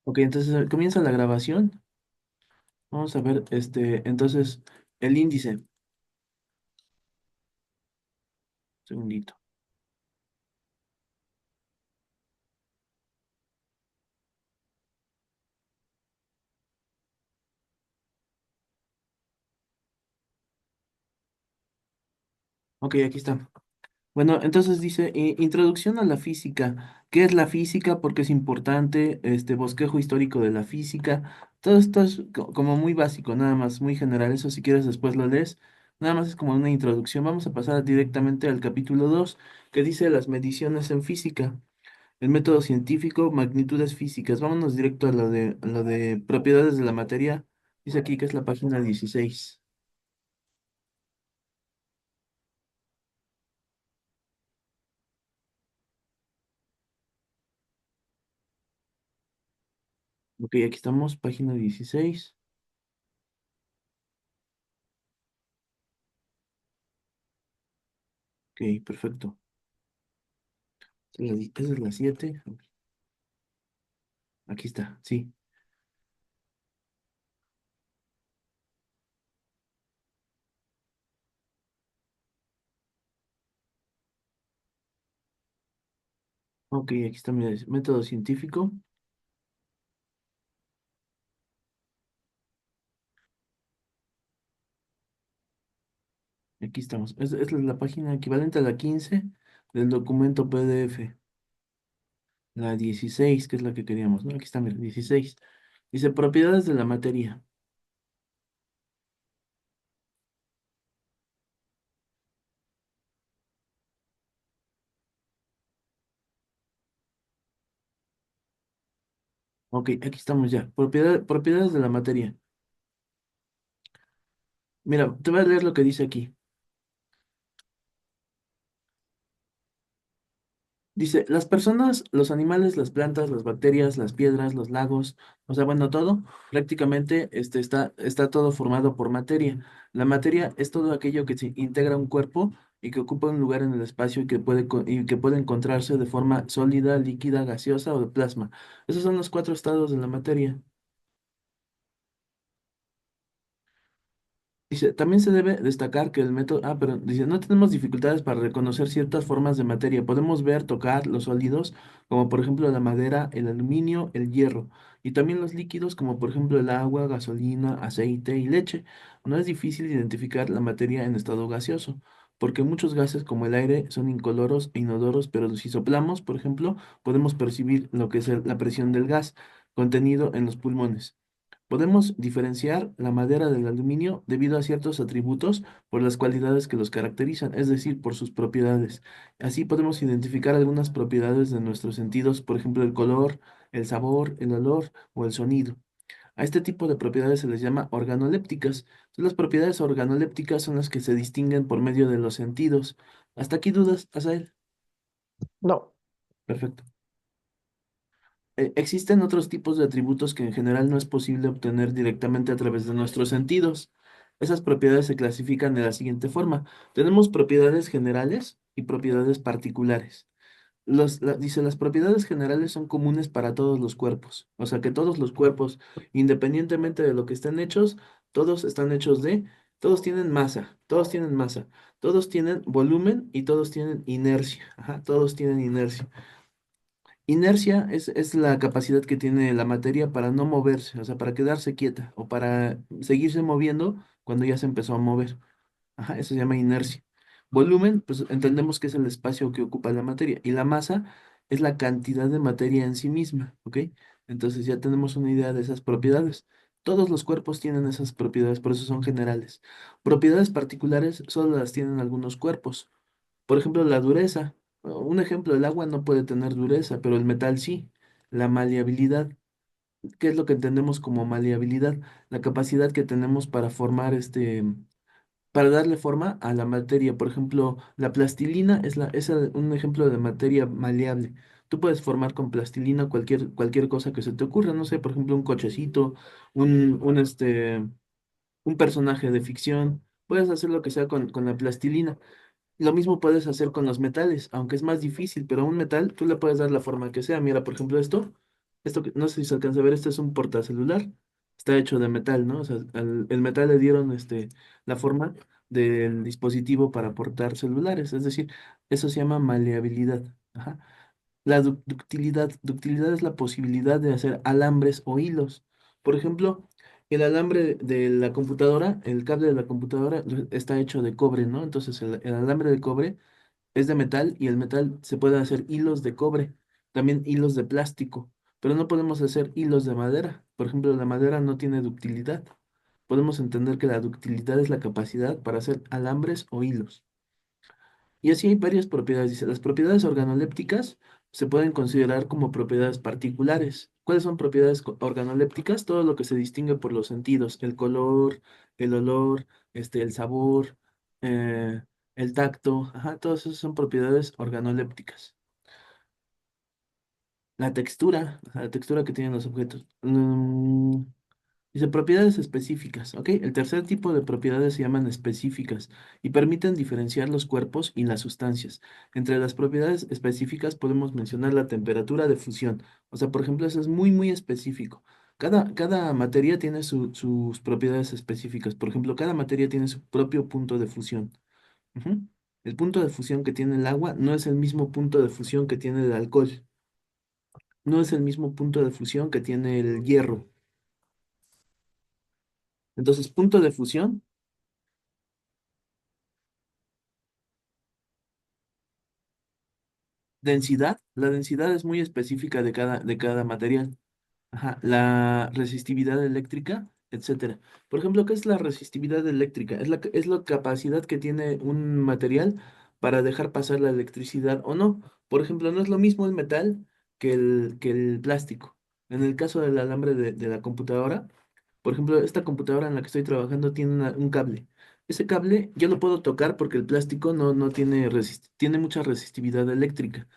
Ok, entonces comienza la grabación. Vamos a ver, entonces, el índice. Segundito. Ok, aquí está. Bueno, entonces dice, introducción a la física. ¿Qué es la física? ¿Por qué es importante? Bosquejo histórico de la física. Todo esto es como muy básico, nada más, muy general. Eso si quieres después lo lees. Nada más es como una introducción. Vamos a pasar directamente al capítulo 2 que dice las mediciones en física. El método científico, magnitudes físicas. Vámonos directo a lo de propiedades de la materia. Dice aquí que es la página 16. Ok, aquí estamos, página 16. Ok, perfecto. Esa es la 7. Aquí está, sí. Ok, aquí está, mira, dice, método científico. Aquí estamos. Es la página equivalente a la 15 del documento PDF. La 16, que es la que queríamos, ¿no? Aquí está, mira, 16. Dice propiedades de la materia. Ok, aquí estamos ya. Propiedades de la materia. Mira, te voy a leer lo que dice aquí. Dice, las personas, los animales, las plantas, las bacterias, las piedras, los lagos, o sea, bueno, todo, prácticamente está todo formado por materia. La materia es todo aquello que se integra a un cuerpo y que ocupa un lugar en el espacio y que puede encontrarse de forma sólida, líquida, gaseosa o de plasma. Esos son los cuatro estados de la materia. Dice, también se debe destacar que el método, pero dice, no tenemos dificultades para reconocer ciertas formas de materia. Podemos ver, tocar los sólidos, como por ejemplo la madera, el aluminio, el hierro, y también los líquidos, como por ejemplo el agua, gasolina, aceite y leche. No es difícil identificar la materia en estado gaseoso, porque muchos gases como el aire son incoloros e inodoros, pero si soplamos, por ejemplo, podemos percibir lo que es la presión del gas contenido en los pulmones. Podemos diferenciar la madera del aluminio debido a ciertos atributos por las cualidades que los caracterizan, es decir, por sus propiedades. Así podemos identificar algunas propiedades de nuestros sentidos, por ejemplo, el color, el sabor, el olor o el sonido. A este tipo de propiedades se les llama organolépticas. Entonces, las propiedades organolépticas son las que se distinguen por medio de los sentidos. ¿Hasta aquí dudas, Asael? No, Perfecto. Existen otros tipos de atributos que en general no es posible obtener directamente a través de nuestros sentidos. Esas propiedades se clasifican de la siguiente forma. Tenemos propiedades generales y propiedades particulares. Dice, las propiedades generales son comunes para todos los cuerpos. O sea que todos los cuerpos, independientemente de lo que estén hechos, todos están hechos todos tienen masa, todos tienen volumen y todos tienen inercia. Ajá, todos tienen inercia. Inercia es la capacidad que tiene la materia para no moverse, o sea, para quedarse quieta o para seguirse moviendo cuando ya se empezó a mover. Ajá, eso se llama inercia. Volumen, pues entendemos que es el espacio que ocupa la materia y la masa es la cantidad de materia en sí misma, ¿ok? Entonces ya tenemos una idea de esas propiedades. Todos los cuerpos tienen esas propiedades, por eso son generales. Propiedades particulares solo las tienen algunos cuerpos. Por ejemplo, la dureza. Un ejemplo, el agua no puede tener dureza, pero el metal sí. La maleabilidad. ¿Qué es lo que entendemos como maleabilidad? La capacidad que tenemos para formar para darle forma a la materia. Por ejemplo, la plastilina es un ejemplo de materia maleable. Tú puedes formar con plastilina cualquier cosa que se te ocurra. No sé, por ejemplo, un cochecito, un, un, este, un personaje de ficción. Puedes hacer lo que sea con la plastilina. Lo mismo puedes hacer con los metales, aunque es más difícil, pero a un metal tú le puedes dar la forma que sea. Mira, por ejemplo, esto. No sé si se alcanza a ver, este es un portacelular, está hecho de metal, ¿no? O sea, el metal le dieron la forma del dispositivo para portar celulares, es decir, eso se llama maleabilidad. Ajá. La ductilidad es la posibilidad de hacer alambres o hilos. Por ejemplo, el alambre de la computadora, el cable de la computadora está hecho de cobre, ¿no? Entonces el alambre de cobre es de metal y el metal se puede hacer hilos de cobre, también hilos de plástico, pero no podemos hacer hilos de madera. Por ejemplo, la madera no tiene ductilidad. Podemos entender que la ductilidad es la capacidad para hacer alambres o hilos. Y así hay varias propiedades. Dice, las propiedades organolépticas se pueden considerar como propiedades particulares. ¿Cuáles son propiedades organolépticas? Todo lo que se distingue por los sentidos, el color, el olor, el sabor, eh, el tacto, ajá, todas esas son propiedades organolépticas. La textura que tienen los objetos. Dice propiedades específicas, ¿ok? El tercer tipo de propiedades se llaman específicas y permiten diferenciar los cuerpos y las sustancias. Entre las propiedades específicas podemos mencionar la temperatura de fusión. O sea, por ejemplo, eso es muy, muy específico. Cada materia tiene sus propiedades específicas. Por ejemplo, cada materia tiene su propio punto de fusión. Ujú. El punto de fusión que tiene el agua no es el mismo punto de fusión que tiene el alcohol. No es el mismo punto de fusión que tiene el hierro. Entonces, punto de fusión. La densidad es muy específica de cada material. Ajá, la resistividad eléctrica, etcétera. Por ejemplo, ¿qué es la resistividad eléctrica? Es la capacidad que tiene un material para dejar pasar la electricidad o no. Por ejemplo, no es lo mismo el metal que el plástico. En el caso del alambre de la computadora, por ejemplo, esta computadora en la que estoy trabajando tiene un cable. Ese cable yo lo puedo tocar porque el plástico no tiene mucha resistividad eléctrica.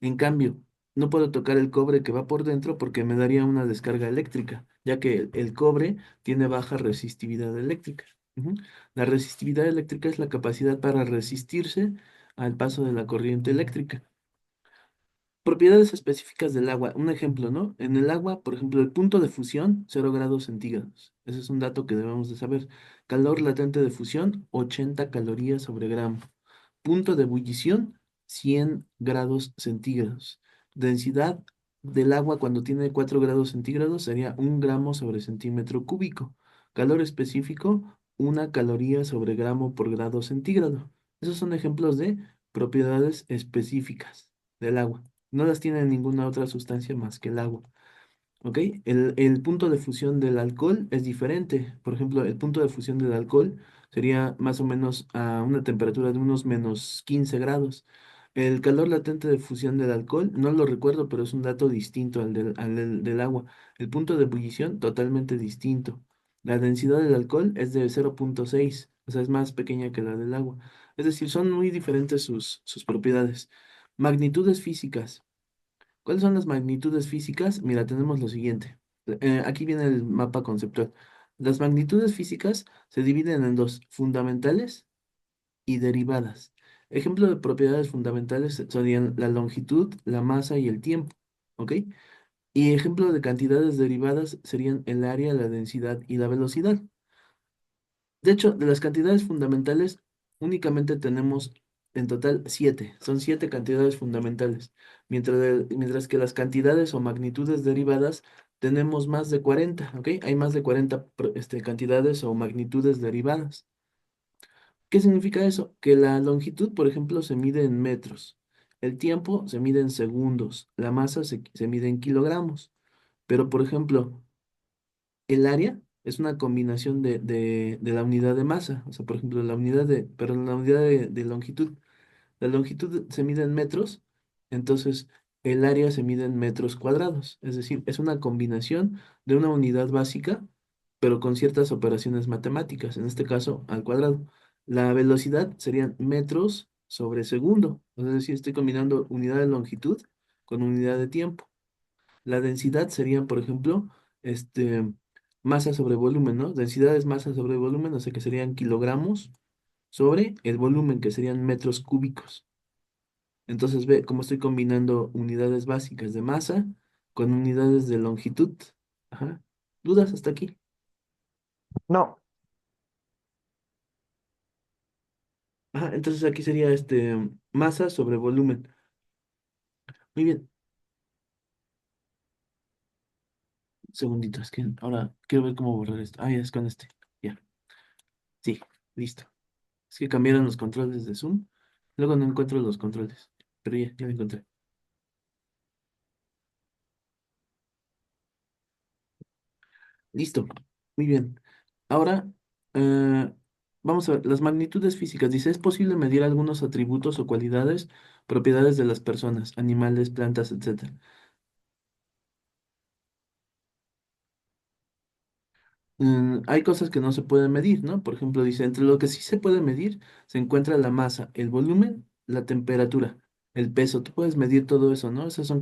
En cambio, no puedo tocar el cobre que va por dentro porque me daría una descarga eléctrica, ya que el cobre tiene baja resistividad eléctrica. Ujú. La resistividad eléctrica es la capacidad para resistirse al paso de la corriente eléctrica. Propiedades específicas del agua. Un ejemplo, ¿no? En el agua, por ejemplo, el punto de fusión, 0 °C. Ese es un dato que debemos de saber. Calor latente de fusión, 80 calorías sobre gramo. Punto de ebullición, 100 grados centígrados. Densidad del agua cuando tiene 4 grados centígrados sería 1 gramo sobre centímetro cúbico. Calor específico, 1 caloría sobre gramo por grado centígrado. Esos son ejemplos de propiedades específicas del agua. No las tiene ninguna otra sustancia más que el agua. ¿Ok? El punto de fusión del alcohol es diferente. Por ejemplo, el punto de fusión del alcohol sería más o menos a una temperatura de unos -15 grados. El calor latente de fusión del alcohol, no lo recuerdo, pero es un dato distinto al del agua. El punto de ebullición, totalmente distinto. La densidad del alcohol es de 0,6, o sea, es más pequeña que la del agua. Es decir, son muy diferentes sus propiedades. Magnitudes físicas. ¿Cuáles son las magnitudes físicas? Mira, tenemos lo siguiente. Aquí viene el mapa conceptual. Las magnitudes físicas se dividen en dos, fundamentales y derivadas. Ejemplo de propiedades fundamentales serían la longitud, la masa y el tiempo. ¿Ok? Y ejemplo de cantidades derivadas serían el área, la densidad y la velocidad. De hecho, de las cantidades fundamentales, únicamente tenemos en total 7. Son 7 cantidades fundamentales. Mientras que las cantidades o magnitudes derivadas tenemos más de 40, ¿ok? Hay más de 40 cantidades o magnitudes derivadas. ¿Qué significa eso? Que la longitud, por ejemplo, se mide en metros. El tiempo se mide en segundos. La masa se mide en kilogramos. Pero, por ejemplo, el área es una combinación de la unidad de masa, o sea, por ejemplo, la unidad de longitud. La longitud se mide en metros, entonces el área se mide en metros cuadrados. Es decir, es una combinación de una unidad básica, pero con ciertas operaciones matemáticas, en este caso al cuadrado. La velocidad serían metros sobre segundo, es decir, estoy combinando unidad de longitud con unidad de tiempo. La densidad serían, por ejemplo, masa sobre volumen, ¿no? Densidad es masa sobre volumen, o sea que serían kilogramos sobre el volumen, que serían metros cúbicos. Entonces ve cómo estoy combinando unidades básicas de masa con unidades de longitud. Ajá. ¿Dudas hasta aquí? No, Ajá, entonces aquí sería masa sobre volumen. Muy bien. Un segundito, es que ahora quiero ver cómo borrar esto. Ah, ya es con este. Ya. Sí, listo. Es que cambiaron los controles de Zoom. Luego no encuentro los controles. Pero ya lo encontré. Listo. Muy bien. Ahora, eh, vamos a ver. Las magnitudes físicas. Dice, es posible medir algunos atributos o cualidades, propiedades de las personas, animales, plantas, etcétera. Hay cosas que no se pueden medir, ¿no? Por ejemplo, dice, entre lo que sí se puede medir se encuentra la masa, el volumen, la temperatura, el peso. Tú puedes medir todo eso, ¿no? Esas son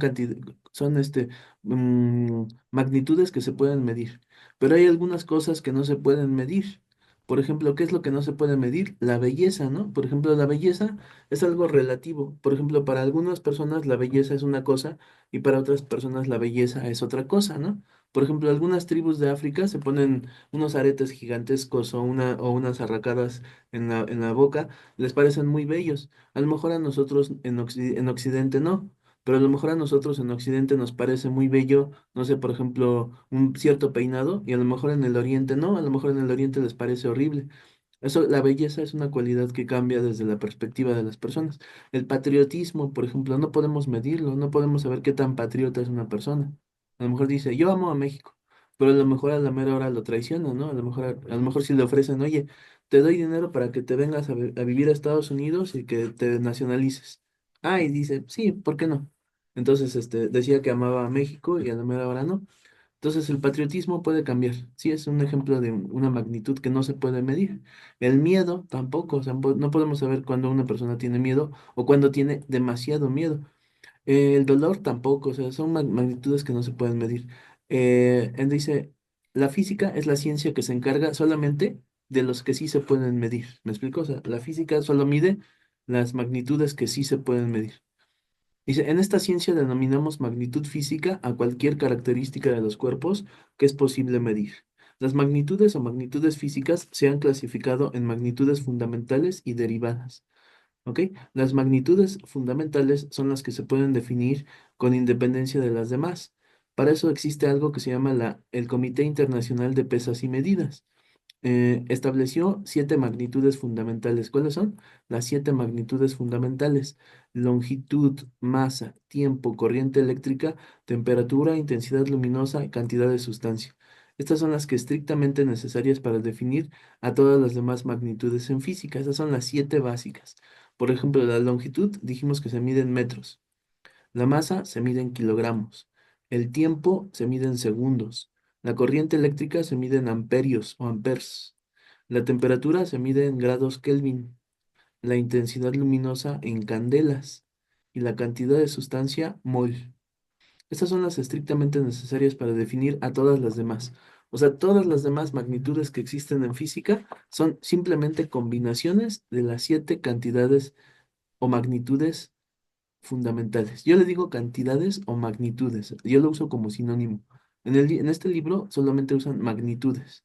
magnitudes que se pueden medir. Pero hay algunas cosas que no se pueden medir. Por ejemplo, ¿qué es lo que no se puede medir? La belleza, ¿no? Por ejemplo, la belleza es algo relativo. Por ejemplo, para algunas personas la belleza es una cosa y para otras personas la belleza es otra cosa, ¿no? Por ejemplo, algunas tribus de África se ponen unos aretes gigantescos o unas arracadas en la boca, les parecen muy bellos. A lo mejor a nosotros en Occidente no, pero a lo mejor a nosotros en Occidente nos parece muy bello, no sé, por ejemplo, un cierto peinado, y a lo mejor en el Oriente no, a lo mejor en el Oriente les parece horrible. Eso, la belleza es una cualidad que cambia desde la perspectiva de las personas. El patriotismo, por ejemplo, no podemos medirlo, no podemos saber qué tan patriota es una persona. A lo mejor dice, yo amo a México, pero a lo mejor a la mera hora lo traiciona, ¿no? A lo mejor si le ofrecen, oye, te doy dinero para que te vengas a vivir a Estados Unidos y que te nacionalices. Ah, y dice, sí, ¿por qué no? Entonces, decía que amaba a México y a la mera hora no. Entonces, el patriotismo puede cambiar. Sí, es un ejemplo de una magnitud que no se puede medir. El miedo tampoco, o sea, no podemos saber cuándo una persona tiene miedo o cuándo tiene demasiado miedo. El dolor tampoco, o sea, son magnitudes que no se pueden medir. Él dice, la física es la ciencia que se encarga solamente de los que sí se pueden medir. ¿Me explico? O sea, la física solo mide las magnitudes que sí se pueden medir. Dice, en esta ciencia denominamos magnitud física a cualquier característica de los cuerpos que es posible medir. Las magnitudes o magnitudes físicas se han clasificado en magnitudes fundamentales y derivadas. ¿Ok? Las magnitudes fundamentales son las que se pueden definir con independencia de las demás. Para eso existe algo que se llama el Comité Internacional de Pesas y Medidas. Estableció 7 magnitudes fundamentales. ¿Cuáles son? Las 7 magnitudes fundamentales: longitud, masa, tiempo, corriente eléctrica, temperatura, intensidad luminosa, cantidad de sustancia. Estas son las que estrictamente necesarias para definir a todas las demás magnitudes en física. Esas son las 7 básicas. Por ejemplo, la longitud dijimos que se mide en metros. La masa se mide en kilogramos. El tiempo se mide en segundos. La corriente eléctrica se mide en amperios o amperes. La temperatura se mide en grados Kelvin. La intensidad luminosa en candelas. Y la cantidad de sustancia, mol. Estas son las estrictamente necesarias para definir a todas las demás. O sea, todas las demás magnitudes que existen en física son simplemente combinaciones de las 7 cantidades o magnitudes fundamentales. Yo le digo cantidades o magnitudes. Yo lo uso como sinónimo. En este libro solamente usan magnitudes,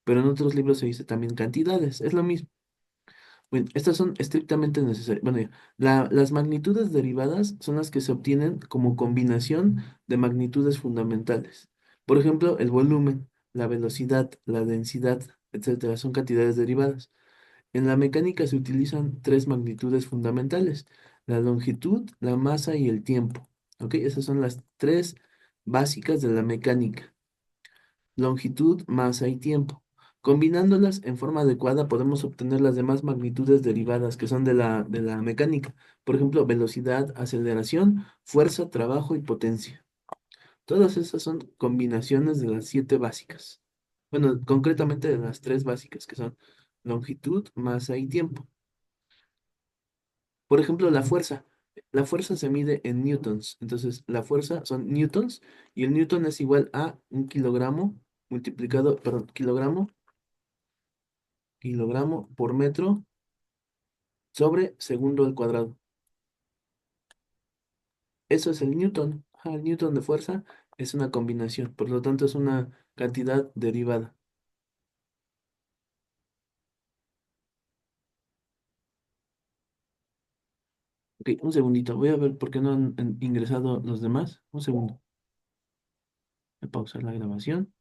pero en otros libros se dice también cantidades. Es lo mismo. Bueno, estas son estrictamente necesarias. Bueno, ya, las magnitudes derivadas son las que se obtienen como combinación de magnitudes fundamentales. Por ejemplo, el volumen, la velocidad, la densidad, etcétera, son cantidades derivadas. En la mecánica se utilizan 3 magnitudes fundamentales: la longitud, la masa y el tiempo. ¿Ok? Esas son las 3 básicas de la mecánica: longitud, masa y tiempo. Combinándolas en forma adecuada podemos obtener las demás magnitudes derivadas que son de la mecánica. Por ejemplo, velocidad, aceleración, fuerza, trabajo y potencia. Todas esas son combinaciones de las 7 básicas. Bueno, concretamente de las 3 básicas que son longitud, masa y tiempo. Por ejemplo, la fuerza. La fuerza se mide en newtons. Entonces, la fuerza son newtons y el newton es igual a un kilogramo multiplicado, perdón, kilogramo por metro sobre segundo al cuadrado. Eso es el newton. Ajá, el newton de fuerza Es una combinación, por lo tanto es una cantidad derivada. Ok, un segundito. Voy a ver por qué no han ingresado los demás. Un segundo. Voy a pausar la grabación.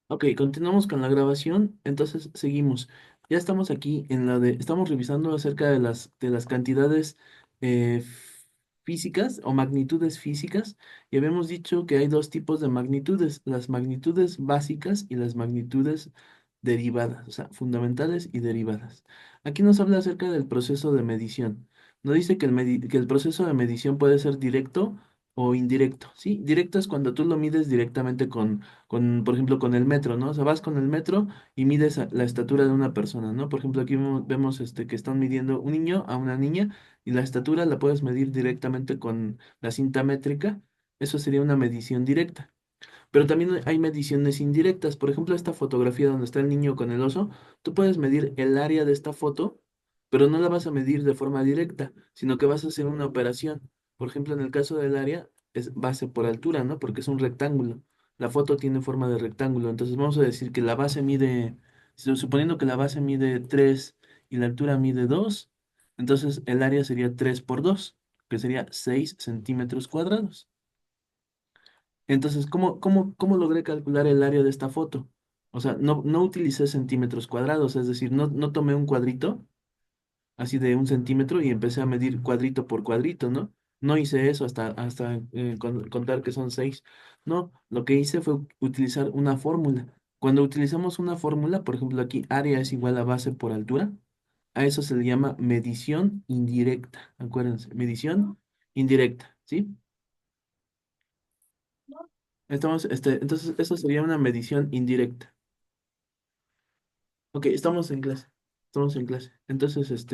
Ok, continuamos con la grabación, entonces seguimos. Ya estamos aquí en estamos revisando acerca de las cantidades físicas o magnitudes físicas y habíamos dicho que hay dos tipos de magnitudes, las magnitudes básicas y las magnitudes derivadas, o sea, fundamentales y derivadas. Aquí nos habla acerca del proceso de medición. Nos dice que que el proceso de medición puede ser directo o indirecto, ¿sí? Directo es cuando tú lo mides directamente por ejemplo, con el metro, ¿no? O sea, vas con el metro y mides la estatura de una persona, ¿no? Por ejemplo, aquí vemos que están midiendo un niño a una niña y la estatura la puedes medir directamente con la cinta métrica. Eso sería una medición directa. Pero también hay mediciones indirectas. Por ejemplo, esta fotografía donde está el niño con el oso, tú puedes medir el área de esta foto, pero no la vas a medir de forma directa, sino que vas a hacer una operación. Por ejemplo, en el caso del área, es base por altura, ¿no? Porque es un rectángulo. La foto tiene forma de rectángulo. Entonces vamos a decir que la base mide, suponiendo que la base mide 3 y la altura mide 2, entonces el área sería 3 por 2, que sería 6 centímetros cuadrados. Entonces, ¿cómo logré calcular el área de esta foto? O sea, no utilicé centímetros cuadrados, es decir, no tomé un cuadrito así de 1 centímetro y empecé a medir cuadrito por cuadrito, ¿no? No hice eso hasta contar que son 6. No, lo que hice fue utilizar una fórmula. Cuando utilizamos una fórmula, por ejemplo, aquí área es igual a base por altura, a eso se le llama medición indirecta. Acuérdense, medición indirecta, ¿sí? Entonces, eso sería una medición indirecta. Ok, estamos en clase. Estamos en clase. Entonces,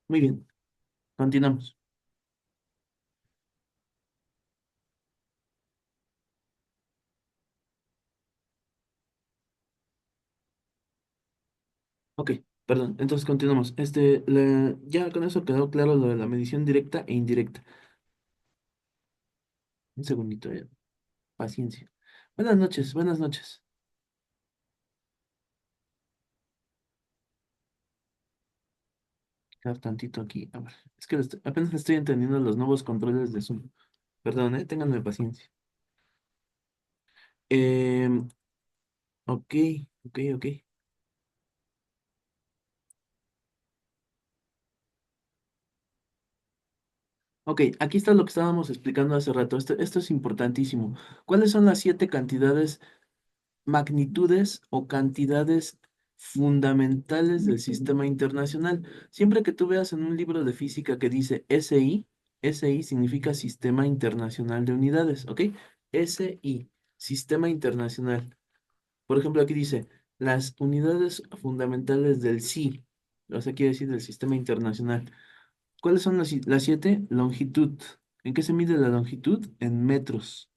muy bien, continuamos. Ok, perdón. Entonces, continuamos. Ya con eso quedó claro lo de la medición directa e indirecta. Un segundito, paciencia. Buenas noches, buenas noches. Quedar tantito aquí. A ver, es que apenas estoy entendiendo los nuevos controles de Zoom. Perdón, ténganme paciencia. Em, ok, ok. Ok, aquí está lo que estábamos explicando hace rato. Esto es importantísimo. ¿Cuáles son las 7 magnitudes o cantidades fundamentales del sistema internacional? Siempre que tú veas en un libro de física que dice SI, SI significa Sistema Internacional de Unidades, ¿ok? SI, Sistema Internacional. Por ejemplo, aquí dice las unidades fundamentales del SI, o sea, quiere decir del Sistema Internacional. ¿Cuáles son las 7? Longitud. ¿En qué se mide la longitud? En metros.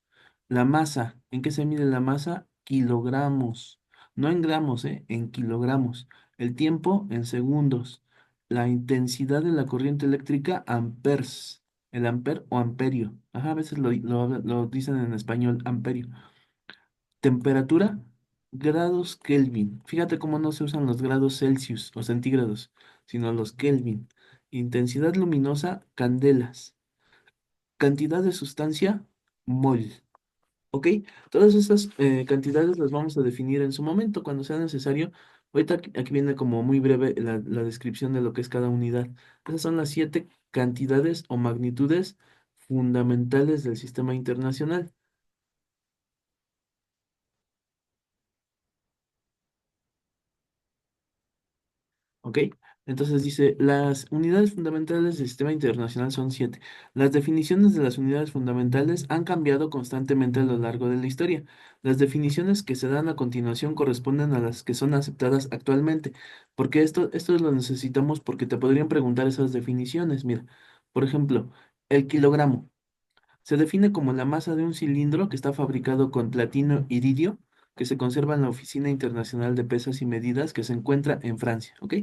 La masa. ¿En qué se mide la masa? Kilogramos. No en gramos, en kilogramos. El tiempo en segundos. La intensidad de la corriente eléctrica, amperes. El amper o amperio. Ajá, a veces lo dicen en español, amperio. Temperatura, grados Kelvin. Fíjate cómo no se usan los grados Celsius o centígrados, sino los Kelvin. Intensidad luminosa, candelas. Cantidad de sustancia, mol. ¿Ok? Todas esas cantidades las vamos a definir en su momento, cuando sea necesario. Ahorita aquí viene como muy breve la descripción de lo que es cada unidad. Esas son las 7 cantidades o magnitudes fundamentales del sistema internacional. ¿Ok? Entonces dice, las unidades fundamentales del sistema internacional son 7. Las definiciones de las unidades fundamentales han cambiado constantemente a lo largo de la historia. Las definiciones que se dan a continuación corresponden a las que son aceptadas actualmente. Porque esto lo necesitamos porque te podrían preguntar esas definiciones. Mira, por ejemplo, el kilogramo. Se define como la masa de un cilindro que está fabricado con platino iridio, que se conserva en la Oficina Internacional de Pesas y Medidas que se encuentra en Francia, ¿ok?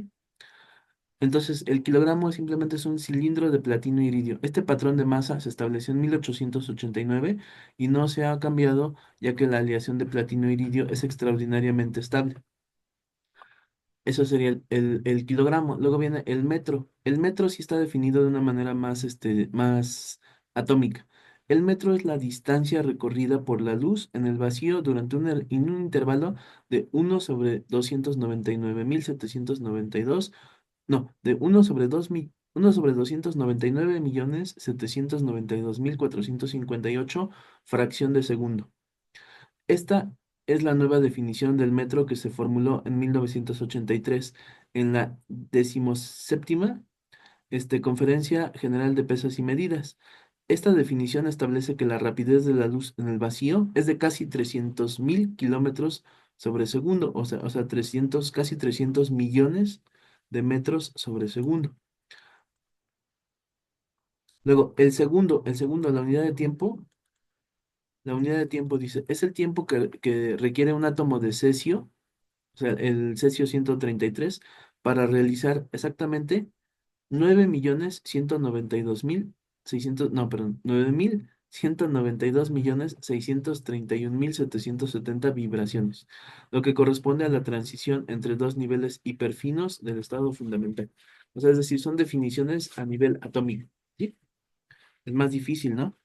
Entonces, el kilogramo simplemente es un cilindro de platino iridio. Este patrón de masa se estableció en 1889 y no se ha cambiado ya que la aleación de platino iridio es extraordinariamente estable. Eso sería el kilogramo. Luego viene el metro. El metro sí está definido de una manera más, más atómica. El metro es la distancia recorrida por la luz en el vacío durante en un intervalo de 1/299.792. No, de 1/299.792.458 fracción de segundo. Esta es la nueva definición del metro que se formuló en 1983 en la 17ª Conferencia General de Pesas y Medidas. Esta definición establece que la rapidez de la luz en el vacío es de casi 300.000 kilómetros sobre segundo, o sea, 300, casi 300 millones de metros sobre segundo. Luego, el segundo, la unidad de tiempo dice, es el tiempo que requiere un átomo de cesio, o sea, el cesio 133 para realizar exactamente 9.192.600, no, perdón, 9.192.631.770 vibraciones, lo que corresponde a la transición entre dos niveles hiperfinos del estado fundamental. O sea, es decir, son definiciones a nivel atómico, ¿sí? Es más difícil, ¿no?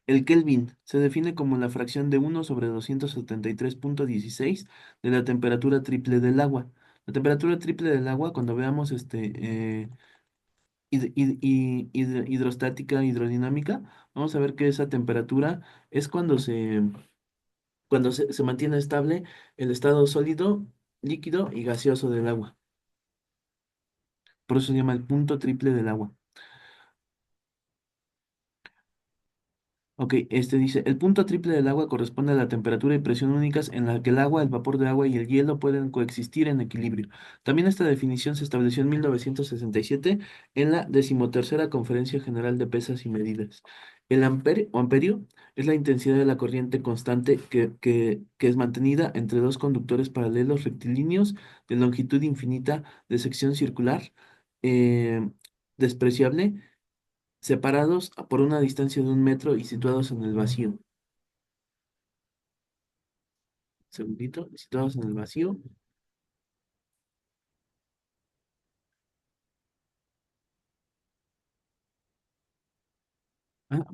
El Kelvin se define como la fracción de 1/273.16 de la temperatura triple del agua. La temperatura triple del agua, cuando veamos hidrostática, hidrodinámica, vamos a ver que esa temperatura es cuando se mantiene estable el estado sólido, líquido y gaseoso del agua. Por eso se llama el punto triple del agua. Ok, este dice, el punto triple del agua corresponde a la temperatura y presión únicas en la que el agua, el vapor de agua y el hielo pueden coexistir en equilibrio. También esta definición se estableció en 1967 en la 13ª Conferencia General de Pesas y Medidas. El amperio, o amperio es la intensidad de la corriente constante que es mantenida entre dos conductores paralelos rectilíneos de longitud infinita de sección circular eh, despreciable separados por una distancia de 1 metro y situados en el vacío. Segundito, situados en el vacío.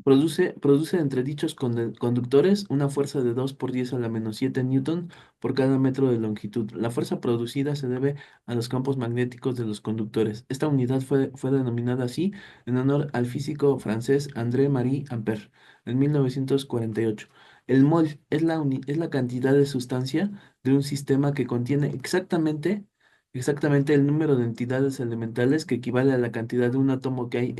Produce entre dichos conductores una fuerza de 2 por 10⁻⁷ por cada metro de longitud. La fuerza producida se debe a los campos magnéticos de los conductores. Esta unidad fue denominada así en honor al físico francés André-Marie Ampère en 1948. El mol es la cantidad de sustancia de un sistema que contiene exactamente el número de entidades elementales que equivale a la cantidad de un átomo que hay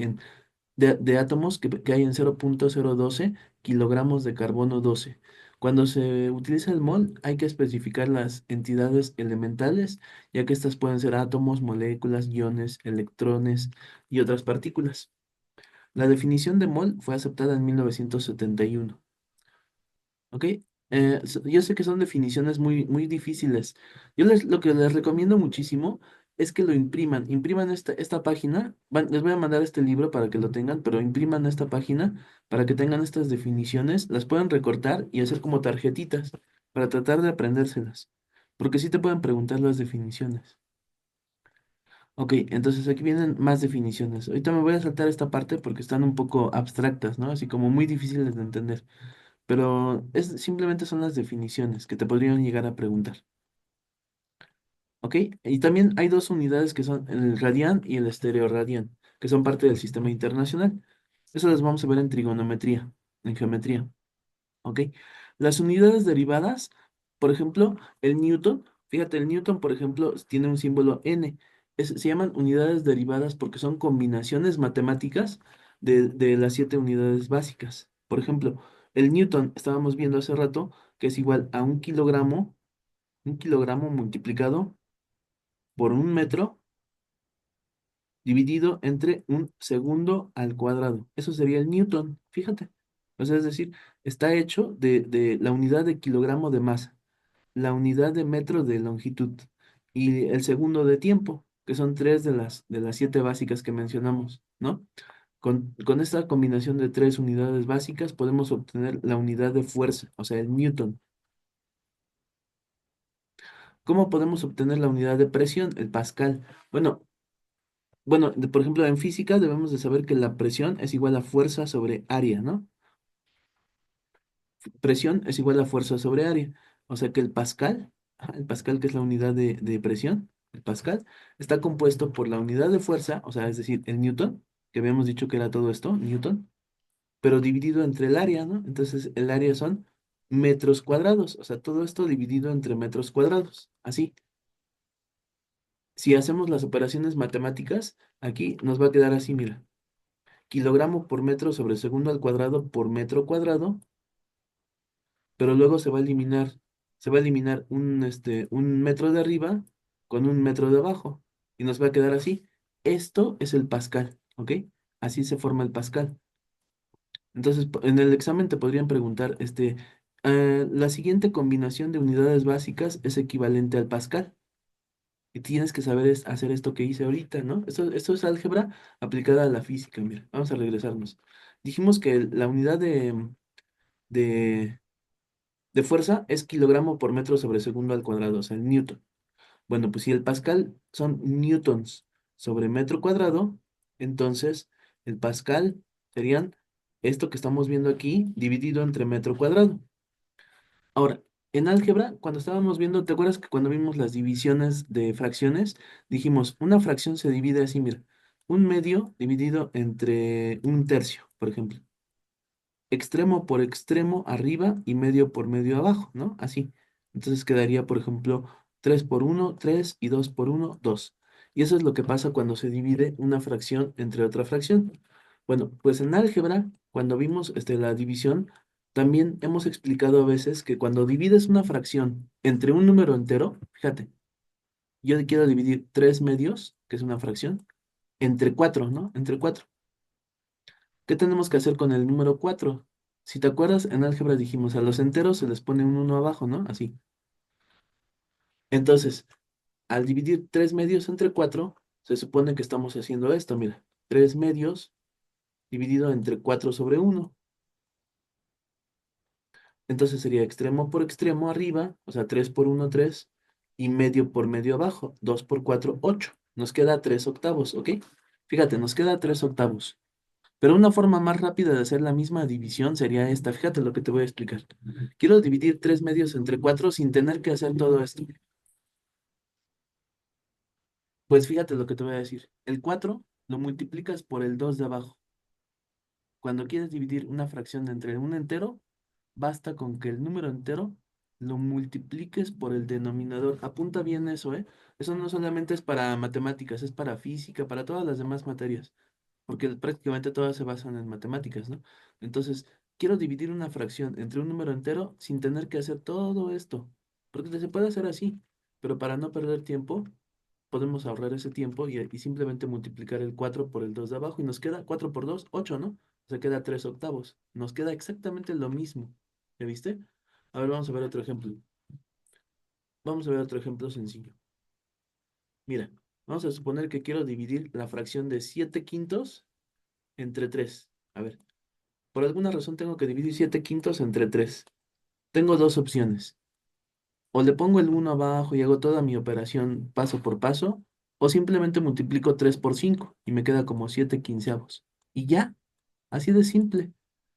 de átomos que hay en 0.012 kilogramos de carbono 12. Cuando se utiliza el mol, hay que especificar las entidades elementales, ya que estas pueden ser átomos, moléculas, iones, electrones y otras partículas. La definición de mol fue aceptada en 1971. ¿Ok? Yo sé que son definiciones muy, muy difíciles. Lo que les recomiendo muchísimo es que lo impriman. Impriman esta página. Les voy a mandar este libro para que lo tengan, pero impriman esta página para que tengan estas definiciones. Las puedan recortar y hacer como tarjetitas para tratar de aprendérselas. Porque sí te pueden preguntar las definiciones. Ok, entonces aquí vienen más definiciones. Ahorita me voy a saltar esta parte porque están un poco abstractas, ¿no? Así como muy difíciles de entender, pero simplemente son las definiciones que te podrían llegar a preguntar. ¿Ok? Y también hay dos unidades que son el radián y el estereoradián, que son parte del sistema internacional. Eso las vamos a ver en trigonometría, en geometría. ¿Ok? Las unidades derivadas, por ejemplo, el newton, fíjate, el newton, por ejemplo, tiene un símbolo n. Se llaman unidades derivadas porque son combinaciones matemáticas de las 7 unidades básicas. Por ejemplo, el newton, estábamos viendo hace rato, que es igual a un kilogramo multiplicado por 1 metro dividido entre un segundo al cuadrado. Eso sería el newton, fíjate. O sea, es decir, está hecho de la unidad de kilogramo de masa. la unidad de metro de longitud y el segundo de tiempo, que son tres de las siete básicas que mencionamos, ¿no? Con esta combinación de tres unidades básicas podemos obtener la unidad de fuerza, o sea, el newton. ¿Cómo podemos obtener la unidad de presión? El pascal. Bueno, por ejemplo, en física debemos de saber que la presión es igual a fuerza sobre área, ¿no? Presión es igual a fuerza sobre área. O sea que el pascal, ajá, el pascal que es la unidad de presión, el pascal, está compuesto por la unidad de fuerza, o sea, es decir, el newton, que habíamos dicho que era todo esto, newton, pero dividido entre el área, ¿no? Entonces el área son metros cuadrados, o sea, todo esto dividido entre metros cuadrados, así. Si hacemos las operaciones matemáticas, aquí nos va a quedar así, mira, kilogramo por metro sobre segundo al cuadrado por metro cuadrado, pero luego se va a eliminar un metro de arriba con un metro de abajo, y nos va a quedar así. Esto es el pascal, ¿ok? Así se forma el pascal. Entonces, en el examen te podrían preguntar, la siguiente combinación de unidades básicas es equivalente al pascal. Y tienes que saber hacer esto que hice ahorita, ¿no? Esto es álgebra aplicada a la física. Mira, vamos a regresarnos. Dijimos que la unidad de, de fuerza es kilogramo por metro sobre segundo al cuadrado, o sea, el newton. Bueno, pues si el pascal son newtons sobre metro cuadrado, entonces el pascal serían esto que estamos viendo aquí dividido entre metro cuadrado. Ahora, en álgebra, cuando estábamos viendo, ¿te acuerdas que cuando vimos las divisiones de fracciones, dijimos, una fracción se divide así, mira, un medio dividido entre un tercio, por ejemplo, extremo por extremo arriba y medio por medio abajo, ¿no? Así. Entonces quedaría, por ejemplo, 3 por uno 3 y 2 por uno 2. Y eso es lo que pasa cuando se divide una fracción entre otra fracción. Bueno, pues en álgebra, cuando vimos la división, también hemos explicado a veces que cuando divides una fracción entre un número entero, fíjate, yo quiero dividir 3 medios, que es una fracción, entre 4, ¿no? Entre 4. ¿Qué tenemos que hacer con el número 4? Si te acuerdas, en álgebra dijimos a los enteros se les pone un uno abajo, ¿no? Así. Entonces, al dividir 3 medios entre 4, se supone que estamos haciendo esto, mira. 3 medios dividido entre 4 sobre uno. Entonces sería extremo por extremo arriba, o sea, 3 por uno 3 y medio por medio abajo, 2 por 4 8. Nos queda 3 octavos, ¿ok? Fíjate, nos queda 3 octavos. Pero una forma más rápida de hacer la misma división sería esta. Fíjate lo que te voy a explicar. Quiero dividir 3 medios entre 4 sin tener que hacer todo esto. Pues fíjate lo que te voy a decir. El 4 lo multiplicas por el 2 de abajo. Cuando quieres dividir una fracción entre un entero, basta con que el número entero lo multipliques por el denominador. Apunta bien eso, ¿eh? Eso no solamente es para matemáticas, es para física, para todas las demás materias, porque prácticamente todas se basan en matemáticas, ¿no? Entonces, quiero dividir una fracción entre un número entero sin tener que hacer todo esto, porque se puede hacer así, pero para no perder tiempo, podemos ahorrar ese tiempo y simplemente multiplicar el 4 por el 2 de abajo y nos queda 4 por 2 8, ¿no? O sea, queda 3 octavos. Nos queda exactamente lo mismo. ¿Ya viste? A ver, vamos a ver otro ejemplo. Vamos a ver otro ejemplo sencillo. Mira, vamos a suponer que quiero dividir la fracción de 7 quintos entre 3. A ver, por alguna razón tengo que dividir 7 quintos entre 3. Tengo dos opciones. O le pongo el uno abajo y hago toda mi operación paso por paso, o simplemente multiplico 3 por 5 y me queda como 7 quinceavos. Y ya, así de simple.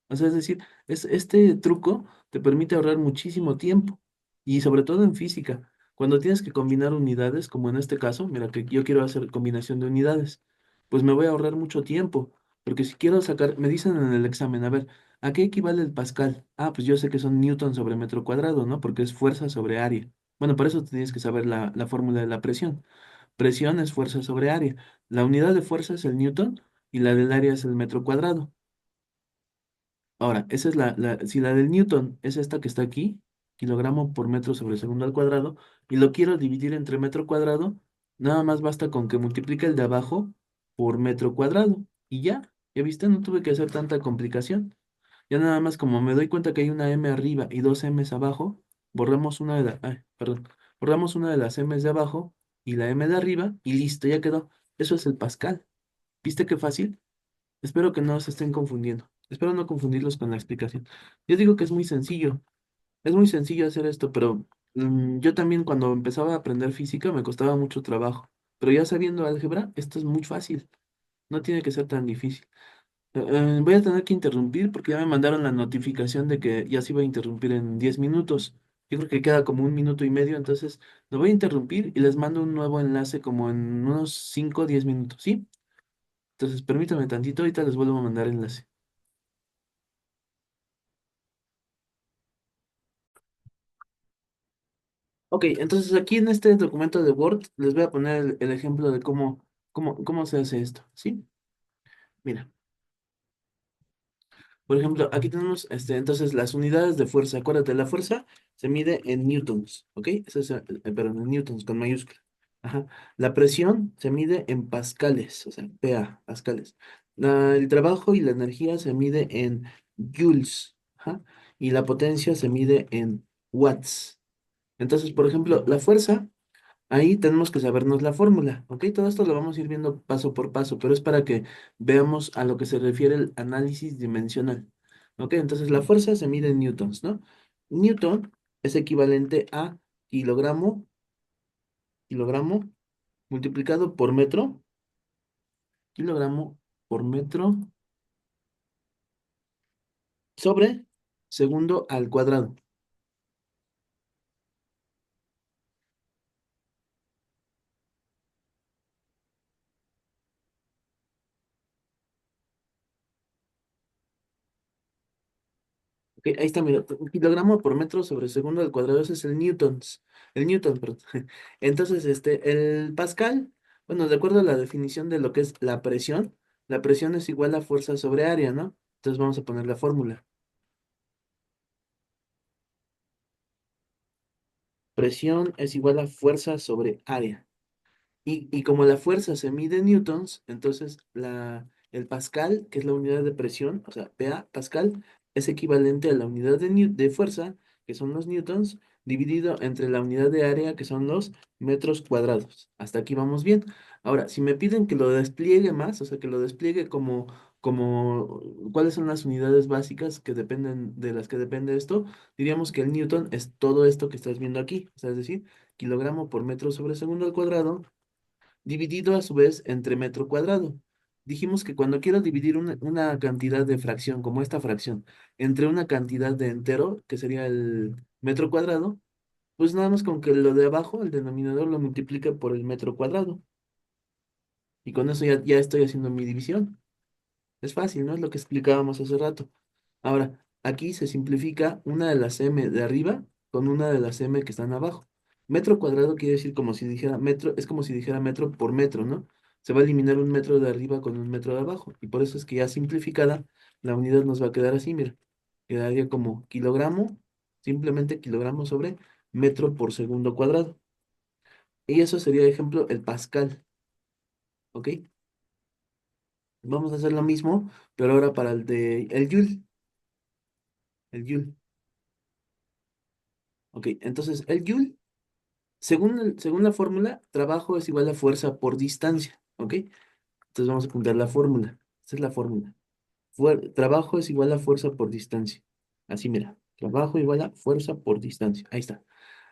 O sea, es decir, este truco te permite ahorrar muchísimo tiempo y sobre todo en física. Cuando tienes que combinar unidades, como en este caso, mira que yo quiero hacer combinación de unidades, pues me voy a ahorrar mucho tiempo, porque si quiero sacar, me dicen en el examen, a ver, ¿a qué equivale el pascal? Ah, pues yo sé que son newton sobre metro cuadrado, ¿no? Porque es fuerza sobre área. Bueno, por eso tienes que saber la fórmula de la presión. Presión es fuerza sobre área. La unidad de fuerza es el newton y la del área es el metro cuadrado. Ahora, esa es si la del Newton es esta que está aquí, kilogramo por metro sobre segundo al cuadrado, y lo quiero dividir entre metro cuadrado, nada más basta con que multiplique el de abajo por metro cuadrado. Y ya viste, no tuve que hacer tanta complicación. Ya nada más como me doy cuenta que hay una m arriba y dos m's abajo, borramos una de perdón, borramos una de las m's de abajo y la m de arriba y listo, ya quedó. Eso es el Pascal. ¿Viste qué fácil? Espero que no se estén confundiendo. Espero no confundirlos con la explicación. Yo digo que es muy sencillo. Es muy sencillo hacer esto, pero yo también cuando empezaba a aprender física me costaba mucho trabajo. Pero ya sabiendo álgebra, esto es muy fácil. No tiene que ser tan difícil. Voy a tener que interrumpir porque ya me mandaron la notificación de que ya se iba a interrumpir en 10 minutos. Yo creo que queda como un minuto y medio, entonces lo voy a interrumpir y les mando un nuevo enlace como en unos 5 o 10 minutos, ¿sí? Entonces permítanme tantito, ahorita les vuelvo a mandar el enlace. Ok, entonces aquí en este documento de Word les voy a poner el ejemplo de cómo se hace esto, ¿sí? Mira. Por ejemplo, aquí tenemos entonces las unidades de fuerza. Acuérdate, la fuerza se mide en newtons, ¿ok? Eso es, perdón, en newtons con mayúscula. Ajá. La presión se mide en pascales, o sea, PA, pascales. El trabajo y la energía se mide en joules, ajá. Y la potencia se mide en watts. Entonces, por ejemplo, la fuerza. Ahí tenemos que sabernos la fórmula, ¿ok? Todo esto lo vamos a ir viendo paso por paso, pero es para que veamos a lo que se refiere el análisis dimensional, ¿ok? Entonces la fuerza se mide en newtons, ¿no? Newton es equivalente a kilogramo, kilogramo multiplicado por metro, kilogramo por metro sobre segundo al cuadrado. Ok, ahí está, mira, un kilogramo por metro sobre segundo al cuadrado, ese es el newtons, el newton, perdón. Entonces, el pascal, bueno, de acuerdo a la definición de lo que es la presión es igual a fuerza sobre área, ¿no? Entonces vamos a poner la fórmula. Presión es igual a fuerza sobre área. Y como la fuerza se mide en newtons, entonces el pascal, que es la unidad de presión, o sea, PA, pascal, es equivalente a la unidad de fuerza, que son los newtons, dividido entre la unidad de área, que son los metros cuadrados. Hasta aquí vamos bien. Ahora, si me piden que lo despliegue más, o sea, que lo despliegue cuáles son las unidades básicas que dependen de las que depende esto, diríamos que el newton es todo esto que estás viendo aquí, o sea, es decir, kilogramo por metro sobre segundo al cuadrado dividido a su vez entre metro cuadrado. Dijimos que cuando quiero dividir una cantidad de fracción, como esta fracción, entre una cantidad de entero, que sería el metro cuadrado, pues nada más con que lo de abajo, el denominador, lo multiplique por el metro cuadrado. Y con eso ya estoy haciendo mi división. Es fácil, ¿no? Es lo que explicábamos hace rato. Ahora, aquí se simplifica una de las m de arriba con una de las m que están abajo. Metro cuadrado quiere decir como si dijera metro, es como si dijera metro por metro, ¿no? Se va a eliminar un metro de arriba con un metro de abajo. Y por eso es que ya simplificada, la unidad nos va a quedar así, mira. Quedaría como kilogramo, simplemente kilogramo sobre metro por segundo cuadrado. Y eso sería, ejemplo, el pascal, ¿ok? Vamos a hacer lo mismo, pero ahora para el joule, el joule. Ok, entonces el joule, según la fórmula, trabajo es igual a fuerza por distancia, ¿ok? Entonces vamos a apuntar la fórmula. Esta es la fórmula. Trabajo es igual a fuerza por distancia. Así mira, trabajo igual a fuerza por distancia. Ahí está.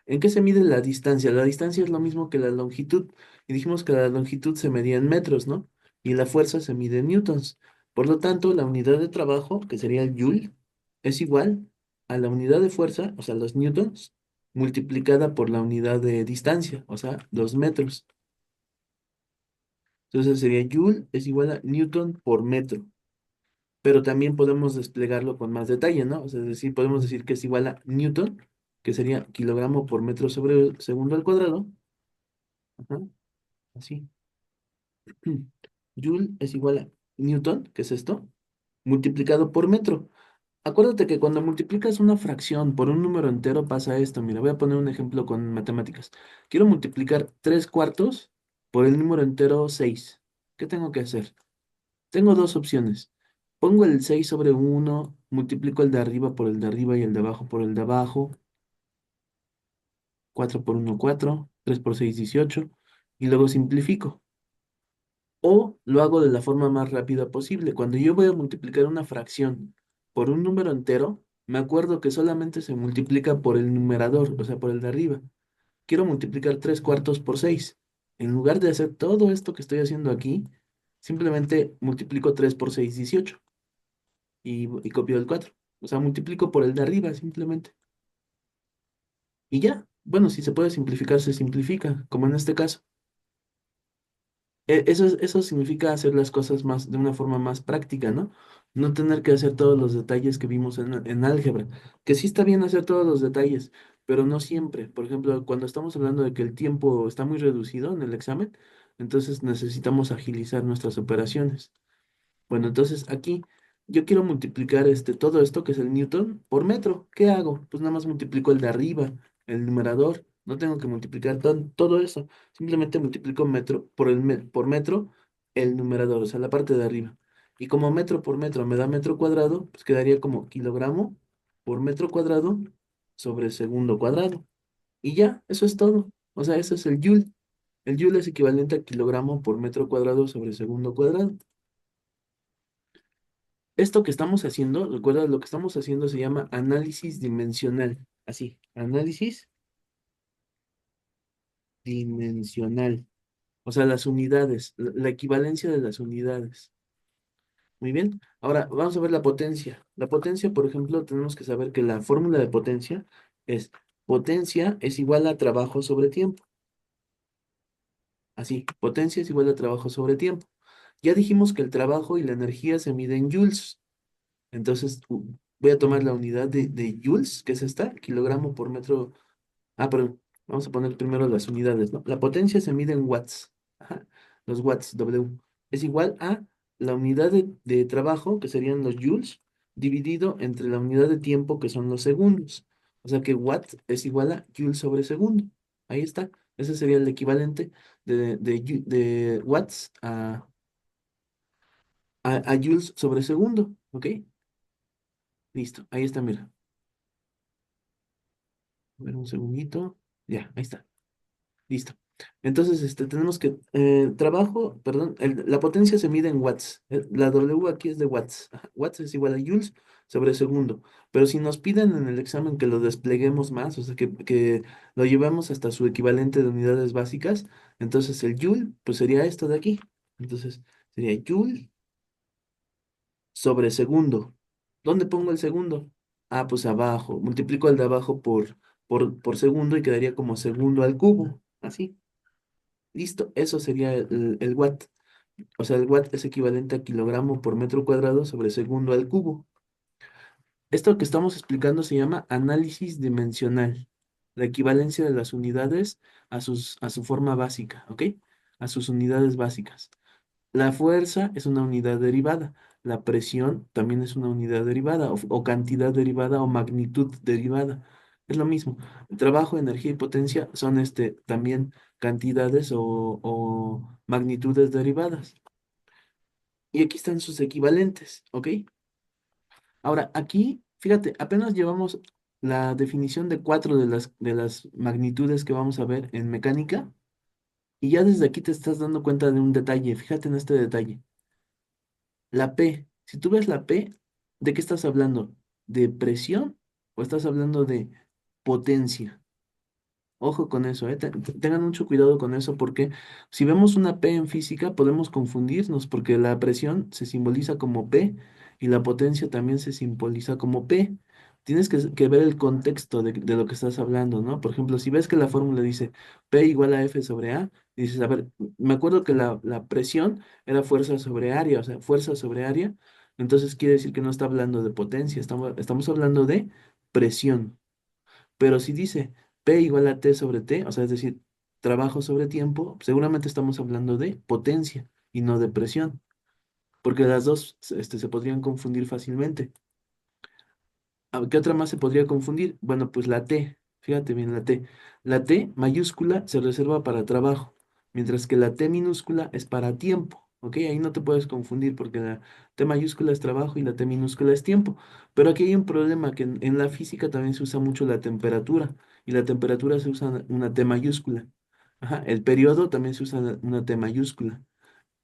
¿En qué se mide la distancia? La distancia es lo mismo que la longitud. Y dijimos que la longitud se medía en metros, ¿no? Y la fuerza se mide en newtons. Por lo tanto, la unidad de trabajo, que sería el joule, es igual a la unidad de fuerza, o sea, los newtons, multiplicada por la unidad de distancia, o sea, los metros. Entonces sería joule es igual a newton por metro. Pero también podemos desplegarlo con más detalle, ¿no? O sea, es decir, podemos decir que es igual a newton, que sería kilogramo por metro sobre segundo al cuadrado. Ajá, así. Joule es igual a Newton, que es esto, multiplicado por metro. Acuérdate que cuando multiplicas una fracción por un número entero pasa esto. Mira, voy a poner un ejemplo con matemáticas. Quiero multiplicar 3 cuartos por el número entero 6. ¿Qué tengo que hacer? Tengo dos opciones. Pongo el 6 sobre uno, multiplico el de arriba por el de arriba y el de abajo por el de abajo. 4 por uno 4, 3 por 6 18, y luego simplifico. O lo hago de la forma más rápida posible. Cuando yo voy a multiplicar una fracción por un número entero, me acuerdo que solamente se multiplica por el numerador, o sea, por el de arriba. Quiero multiplicar 3 cuartos por 6. En lugar de hacer todo esto que estoy haciendo aquí, simplemente multiplico 3 por 6 18 y copio el 4. O sea, multiplico por el de arriba simplemente. Y ya. Bueno, si se puede simplificar, se simplifica, como en este caso. Eso significa hacer las cosas más de una forma más práctica, ¿no? No tener que hacer todos los detalles que vimos en álgebra. Que sí está bien hacer todos los detalles, pero no siempre. Por ejemplo, cuando estamos hablando de que el tiempo está muy reducido en el examen, entonces necesitamos agilizar nuestras operaciones. Bueno, entonces aquí yo quiero multiplicar todo esto que es el Newton por metro. ¿Qué hago? Pues nada más multiplico el de arriba, el numerador. No tengo que multiplicar todo eso. Simplemente multiplico metro por metro el numerador, o sea, la parte de arriba. Y como metro por metro me da metro cuadrado, pues quedaría como kilogramo por metro cuadrado sobre segundo cuadrado. Y ya, eso es todo. O sea, eso es el joule. El joule es equivalente a kilogramo por metro cuadrado sobre segundo cuadrado. Esto que estamos haciendo, recuerda, lo que estamos haciendo se llama análisis dimensional. Así, análisis dimensional. O sea, las unidades, la equivalencia de las unidades. Muy bien. Ahora, vamos a ver la potencia. La potencia, por ejemplo, tenemos que saber que la fórmula de potencia es igual a trabajo sobre tiempo. Así, potencia es igual a trabajo sobre tiempo. Ya dijimos que el trabajo y la energía se miden en joules. Entonces, voy a tomar la unidad de joules, que es esta, kilogramo por metro. Pero vamos a poner primero las unidades, ¿no? La potencia se mide en watts. Ajá. Los watts, W. Es igual a la unidad de trabajo, que serían los joules, dividido entre la unidad de tiempo, que son los segundos. O sea que watt es igual a joule sobre segundo. Ahí está. Ese sería el equivalente de watts a joules sobre segundo. ¿Ok? Listo. Ahí está, mira. A ver un segundito. Ya, ahí está. Listo. Entonces, tenemos que, trabajo, perdón, la potencia se mide en watts. La W aquí es de watts. Ajá, watts es igual a joules sobre segundo. Pero si nos piden en el examen que lo despleguemos más, o sea, que lo llevamos hasta su equivalente de unidades básicas, entonces el joule, pues sería esto de aquí. Entonces, sería joule sobre segundo. ¿Dónde pongo el segundo? Ah, pues abajo. Multiplico el de abajo por segundo y quedaría como segundo al cubo. Así. Listo, eso sería el watt. O sea, el watt es equivalente a kilogramo por metro cuadrado sobre segundo al cubo. Esto que estamos explicando se llama análisis dimensional, la equivalencia de las unidades a su forma básica, ¿ok? A sus unidades básicas. La fuerza es una unidad derivada. La presión también es una unidad derivada, o cantidad derivada, o magnitud derivada. Es lo mismo. El trabajo, energía y potencia son también cantidades o magnitudes derivadas. Y aquí están sus equivalentes, ¿ok? Ahora, aquí, fíjate, apenas llevamos la definición de cuatro de las magnitudes que vamos a ver en mecánica, y ya desde aquí te estás dando cuenta de un detalle. Fíjate en este detalle. La P, si tú ves la P, ¿de qué estás hablando? ¿De presión o estás hablando de potencia? Ojo con eso, tengan mucho cuidado con eso porque si vemos una P en física podemos confundirnos porque la presión se simboliza como P y la potencia también se simboliza como P. Tienes que ver el contexto de lo que estás hablando, ¿no? Por ejemplo, si ves que la fórmula dice P igual a F sobre A, dices, a ver, me acuerdo que la presión era fuerza sobre área, o sea, fuerza sobre área, entonces quiere decir que no está hablando de potencia, estamos hablando de presión. Pero si dice P igual a T sobre T, o sea, es decir, trabajo sobre tiempo, seguramente estamos hablando de potencia y no de presión, porque las dos se podrían confundir fácilmente. ¿Qué otra más se podría confundir? Bueno, pues la T, fíjate bien la T. La T mayúscula se reserva para trabajo, mientras que la T minúscula es para tiempo. ¿ok? Ahí no te puedes confundir porque la T mayúscula es trabajo y la T minúscula es tiempo. Pero aquí hay un problema que en la física también se usa mucho la temperatura y la temperatura se usa una T mayúscula. Ajá, el periodo también se usa una T mayúscula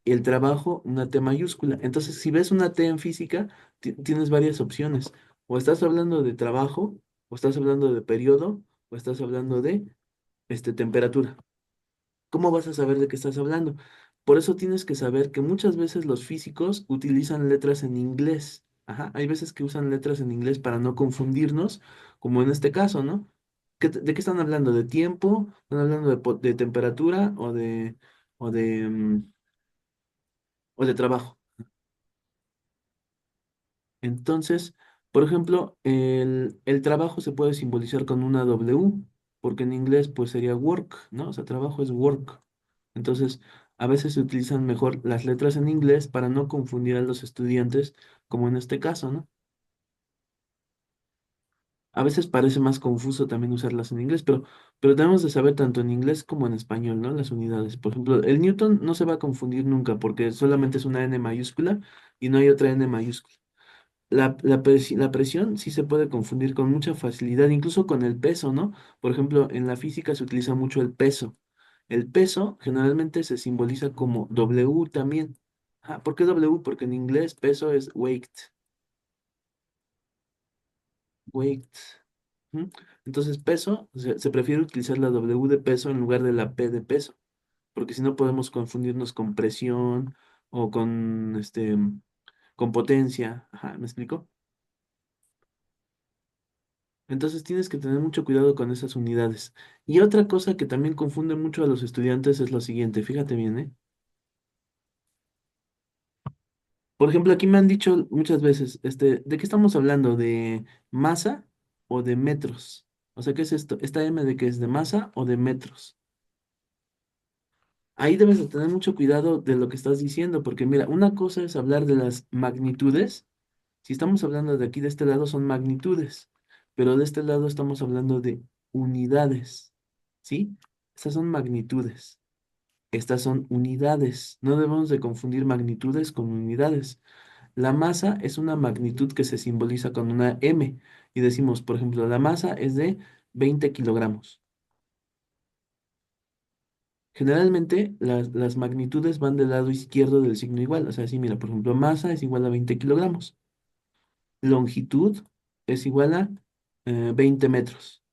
y el trabajo una T mayúscula. Entonces, si ves una T en física, tienes varias opciones. O estás hablando de trabajo, o estás hablando de periodo, o estás hablando de temperatura. ¿Cómo vas a saber de qué estás hablando? Por eso tienes que saber que muchas veces los físicos utilizan letras en inglés. Ajá, hay veces que usan letras en inglés para no confundirnos, como en este caso, ¿no? ¿De qué están hablando? ¿De tiempo? ¿Están hablando de temperatura o de, mm, o de trabajo? Entonces, por ejemplo, el trabajo se puede simbolizar con una W, porque en inglés pues sería work, ¿no? O sea, trabajo es work. Entonces, a veces se utilizan mejor las letras en inglés para no confundir a los estudiantes, como en este caso, ¿no? A veces parece más confuso también usarlas en inglés, pero debemos de saber tanto en inglés como en español, ¿no? Las unidades. Por ejemplo, el Newton no se va a confundir nunca porque solamente es una N mayúscula y no hay otra N mayúscula. La presión sí se puede confundir con mucha facilidad, incluso con el peso, ¿no? Por ejemplo, en la física se utiliza mucho el peso. El peso generalmente se simboliza como W también. Ah, ¿por qué W? Porque en inglés peso es weight. Weight. ¿Mm? Entonces, peso, se prefiere utilizar la W de peso en lugar de la P de peso, porque si no podemos confundirnos con presión o con potencia. Ajá, ¿me explico? Entonces tienes que tener mucho cuidado con esas unidades. Y otra cosa que también confunde mucho a los estudiantes es lo siguiente, fíjate bien, ¿eh? Por ejemplo, aquí me han dicho muchas veces, ¿de qué estamos hablando? ¿De masa o de metros? O sea, ¿qué es esto? ¿Esta M de qué es? ¿De masa o de metros? Ahí debes de tener mucho cuidado de lo que estás diciendo, porque mira, una cosa es hablar de las magnitudes. Si estamos hablando de aquí, de este lado, son magnitudes, pero de este lado estamos hablando de unidades, ¿sí? Estas son magnitudes, estas son unidades. No debemos de confundir magnitudes con unidades. La masa es una magnitud que se simboliza con una M y decimos, por ejemplo, la masa es de 20 kilogramos. Generalmente las magnitudes van del lado izquierdo del signo igual. O sea, si mira, por ejemplo, masa es igual a 20 kilogramos. Longitud es igual a 20 metros.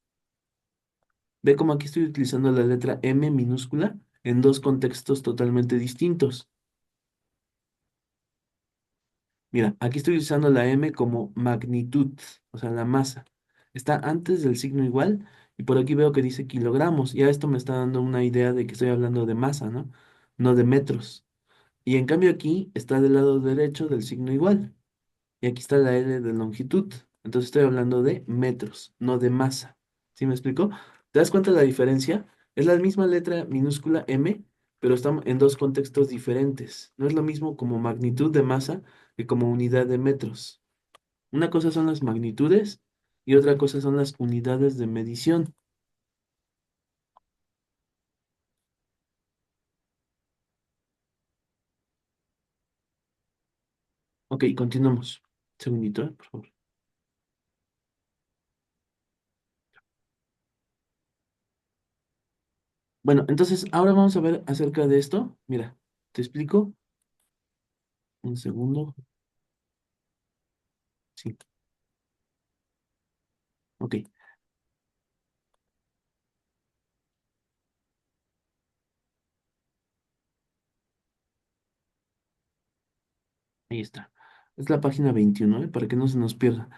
Ve como aquí estoy utilizando la letra M minúscula en dos contextos totalmente distintos. Mira, aquí estoy usando la M como magnitud, o sea, la masa. Está antes del signo igual y por aquí veo que dice kilogramos. Ya esto me está dando una idea de que estoy hablando de masa, ¿no? No de metros. Y en cambio aquí está del lado derecho del signo igual. Y aquí está la L de longitud. Entonces estoy hablando de metros, no de masa. ¿Sí me explico? ¿Te das cuenta de la diferencia? Es la misma letra minúscula M, pero estamos en dos contextos diferentes. No es lo mismo como magnitud de masa que como unidad de metros. Una cosa son las magnitudes y otra cosa son las unidades de medición. Ok, continuamos. Segundito, por favor. Bueno, entonces ahora vamos a ver acerca de esto. Mira, te explico. Un segundo. Sí, ok. Ahí está. Es la página 21, ¿eh? Para que no se nos pierda.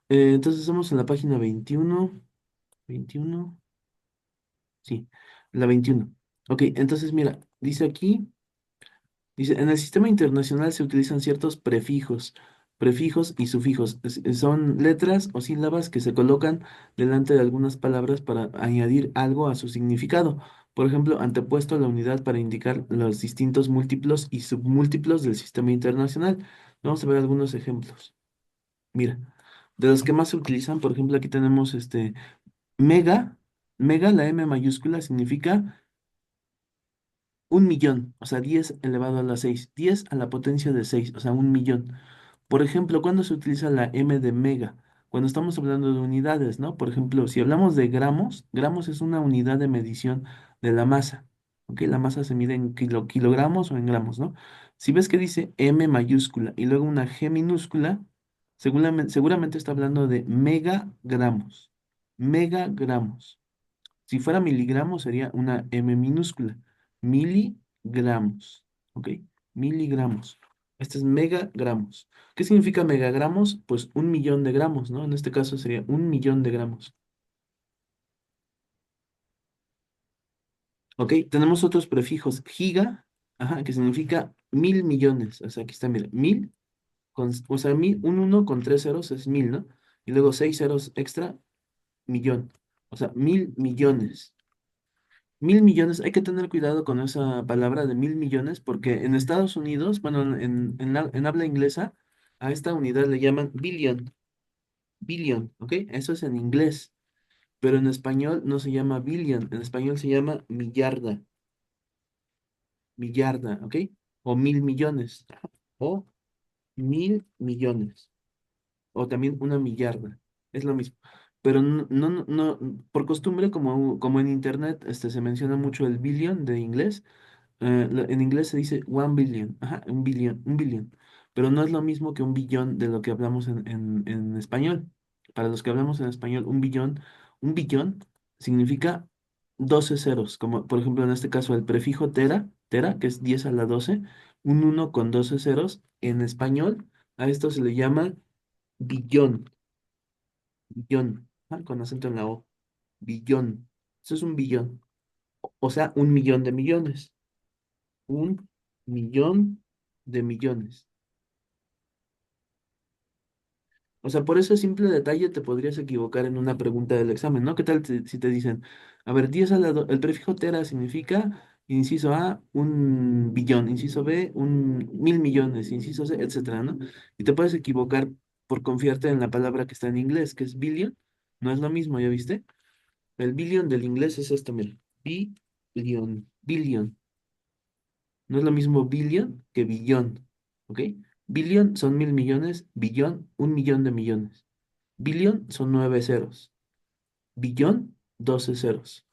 Entonces estamos en la página 21. 21. Sí, la 21. Ok, entonces mira, dice aquí, dice, en el sistema internacional se utilizan ciertos prefijos y sufijos. Son letras o sílabas que se colocan delante de algunas palabras para añadir algo a su significado. Por ejemplo, antepuesto a la unidad para indicar los distintos múltiplos y submúltiplos del sistema internacional. Vamos a ver algunos ejemplos. Mira, de los que más se utilizan, por ejemplo, aquí tenemos mega. Mega, la M mayúscula significa un millón, o sea, 10 elevado a la 6, 10 a la potencia de 6, o sea, un millón. Por ejemplo, ¿cuándo se utiliza la M de mega? Cuando estamos hablando de unidades, ¿no? Por ejemplo, si hablamos de gramos, gramos es una unidad de medición de la masa, ¿ok? La masa se mide en kilogramos o en gramos, ¿no? Si ves que dice M mayúscula y luego una G minúscula, seguramente está hablando de megagramos, megagramos. Si fuera miligramos sería una M minúscula. Miligramos. ¿Ok? Miligramos. Este es megagramos. ¿Qué significa megagramos? Pues un millón de gramos, ¿no? En este caso sería un millón de gramos. ¿Ok? Tenemos otros prefijos. Giga, ajá, que significa mil millones. O sea, aquí está, mira, mil, o sea, mil, un uno con tres ceros es mil, ¿no? Y luego seis ceros extra, millón. O sea, mil millones. Mil millones, hay que tener cuidado con esa palabra de mil millones porque en Estados Unidos, bueno, en habla inglesa, a esta unidad le llaman billion, billion, ¿ok? Eso es en inglés, pero en español no se llama billion, en español se llama millarda, millarda, ¿ok? O mil millones, o mil millones, o también una millarda, es lo mismo. Pero por costumbre, como en internet se menciona mucho el billion de inglés. En inglés se dice one billion, ajá, un billón, pero no es lo mismo que un billón de lo que hablamos en español. Para los que hablamos en español, un billón significa 12 ceros, como por ejemplo en este caso el prefijo tera, que es 10 a la 12, un uno con 12 ceros, en español a esto se le llama billón, billón, con acento en la O, billón. Eso es un billón, o sea, un millón de millones. Un millón de millones. O sea, por ese simple detalle te podrías equivocar en una pregunta del examen, ¿no? ¿Qué tal si te dicen, a ver, 10 a la el prefijo tera significa, inciso A, un billón, inciso B, un mil millones, inciso C, etcétera, ¿no? Y te puedes equivocar por confiarte en la palabra que está en inglés, que es billion. No es lo mismo, ¿ya viste? El billion del inglés es esto, mira. Billion, billion. No es lo mismo billion que billón, ¿ok? Billion son mil millones, billón, un millón de millones. Billion son nueve ceros, billón, 12 ceros.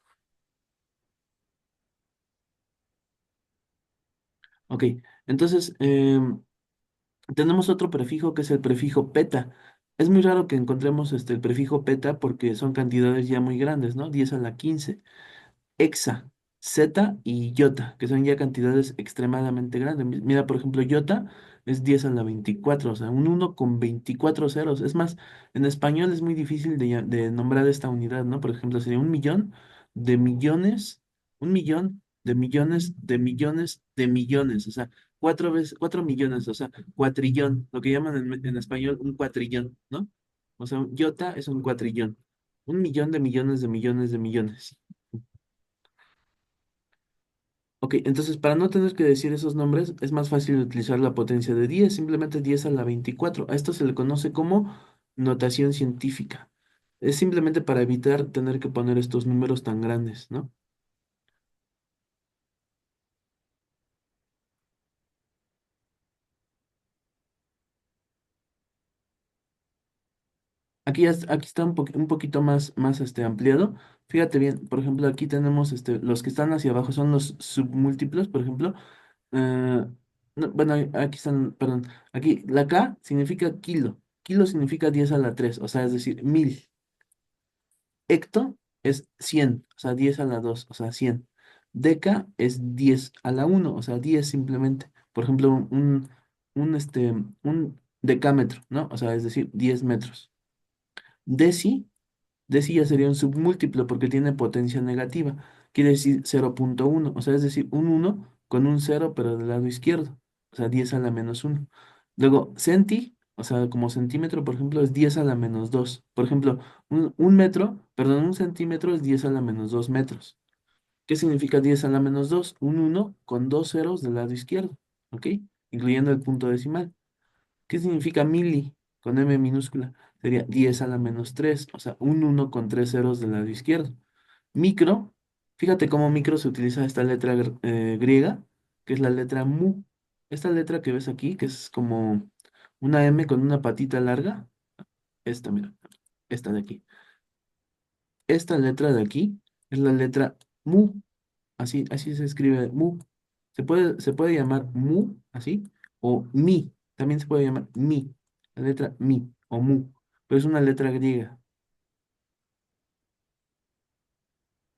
Ok, entonces tenemos otro prefijo que es el prefijo peta. Es muy raro que encontremos el prefijo peta porque son cantidades ya muy grandes, ¿no? 10 a la 15. Hexa, zeta y iota, que son ya cantidades extremadamente grandes. Mira, por ejemplo, iota es 10 a la 24, o sea, un uno con 24 ceros. Es más, en español es muy difícil de nombrar esta unidad, ¿no? Por ejemplo, sería un millón de millones, un millón de millones de millones de millones, o sea, cuatro veces, 4 millones, o sea, cuatrillón, lo que llaman en español un cuatrillón, ¿no? O sea, un iota es un cuatrillón. Un millón de millones de millones de millones. Ok, entonces para no tener que decir esos nombres, es más fácil utilizar la potencia de 10, simplemente 10 a la 24. A esto se le conoce como notación científica. Es simplemente para evitar tener que poner estos números tan grandes, ¿no? Aquí está un poquito más ampliado. Fíjate bien, por ejemplo, aquí tenemos los que están hacia abajo son los submúltiplos, por ejemplo. No, bueno, aquí están, perdón. Aquí la K significa kilo. Kilo significa 10 a la 3, o sea, es decir, 1000. Hecto es 100, o sea, 10 a la 2, o sea, 100. Deca es 10 a la uno, o sea, 10 simplemente. Por ejemplo, un decámetro, ¿no? O sea, es decir, 10 metros. Deci, deci ya sería un submúltiplo porque tiene potencia negativa. Quiere decir 0,1, o sea, es decir, un uno con un cero, pero del lado izquierdo. O sea, 10 a la menos uno. Luego, centi, o sea, como centímetro, por ejemplo, es 10 a la menos 2. Por ejemplo, un metro, perdón, un centímetro es 10 a la menos 2 metros. ¿Qué significa 10 a la menos 2? Un uno con dos ceros del lado izquierdo, ¿ok? Incluyendo el punto decimal. ¿Qué significa mili? Con M minúscula. Sería 10 a la menos 3, o sea, un uno con tres ceros del lado izquierdo. Micro Fíjate cómo micro se utiliza esta letra griega, que es la letra mu. Esta letra que ves aquí, que es como una M con una patita larga. Esta, mira, esta de aquí. Esta letra de aquí es la letra mu. Así se escribe mu. Se puede llamar mu, así, o mi. También se puede llamar mi. La letra mi o mu. Pero es una letra griega.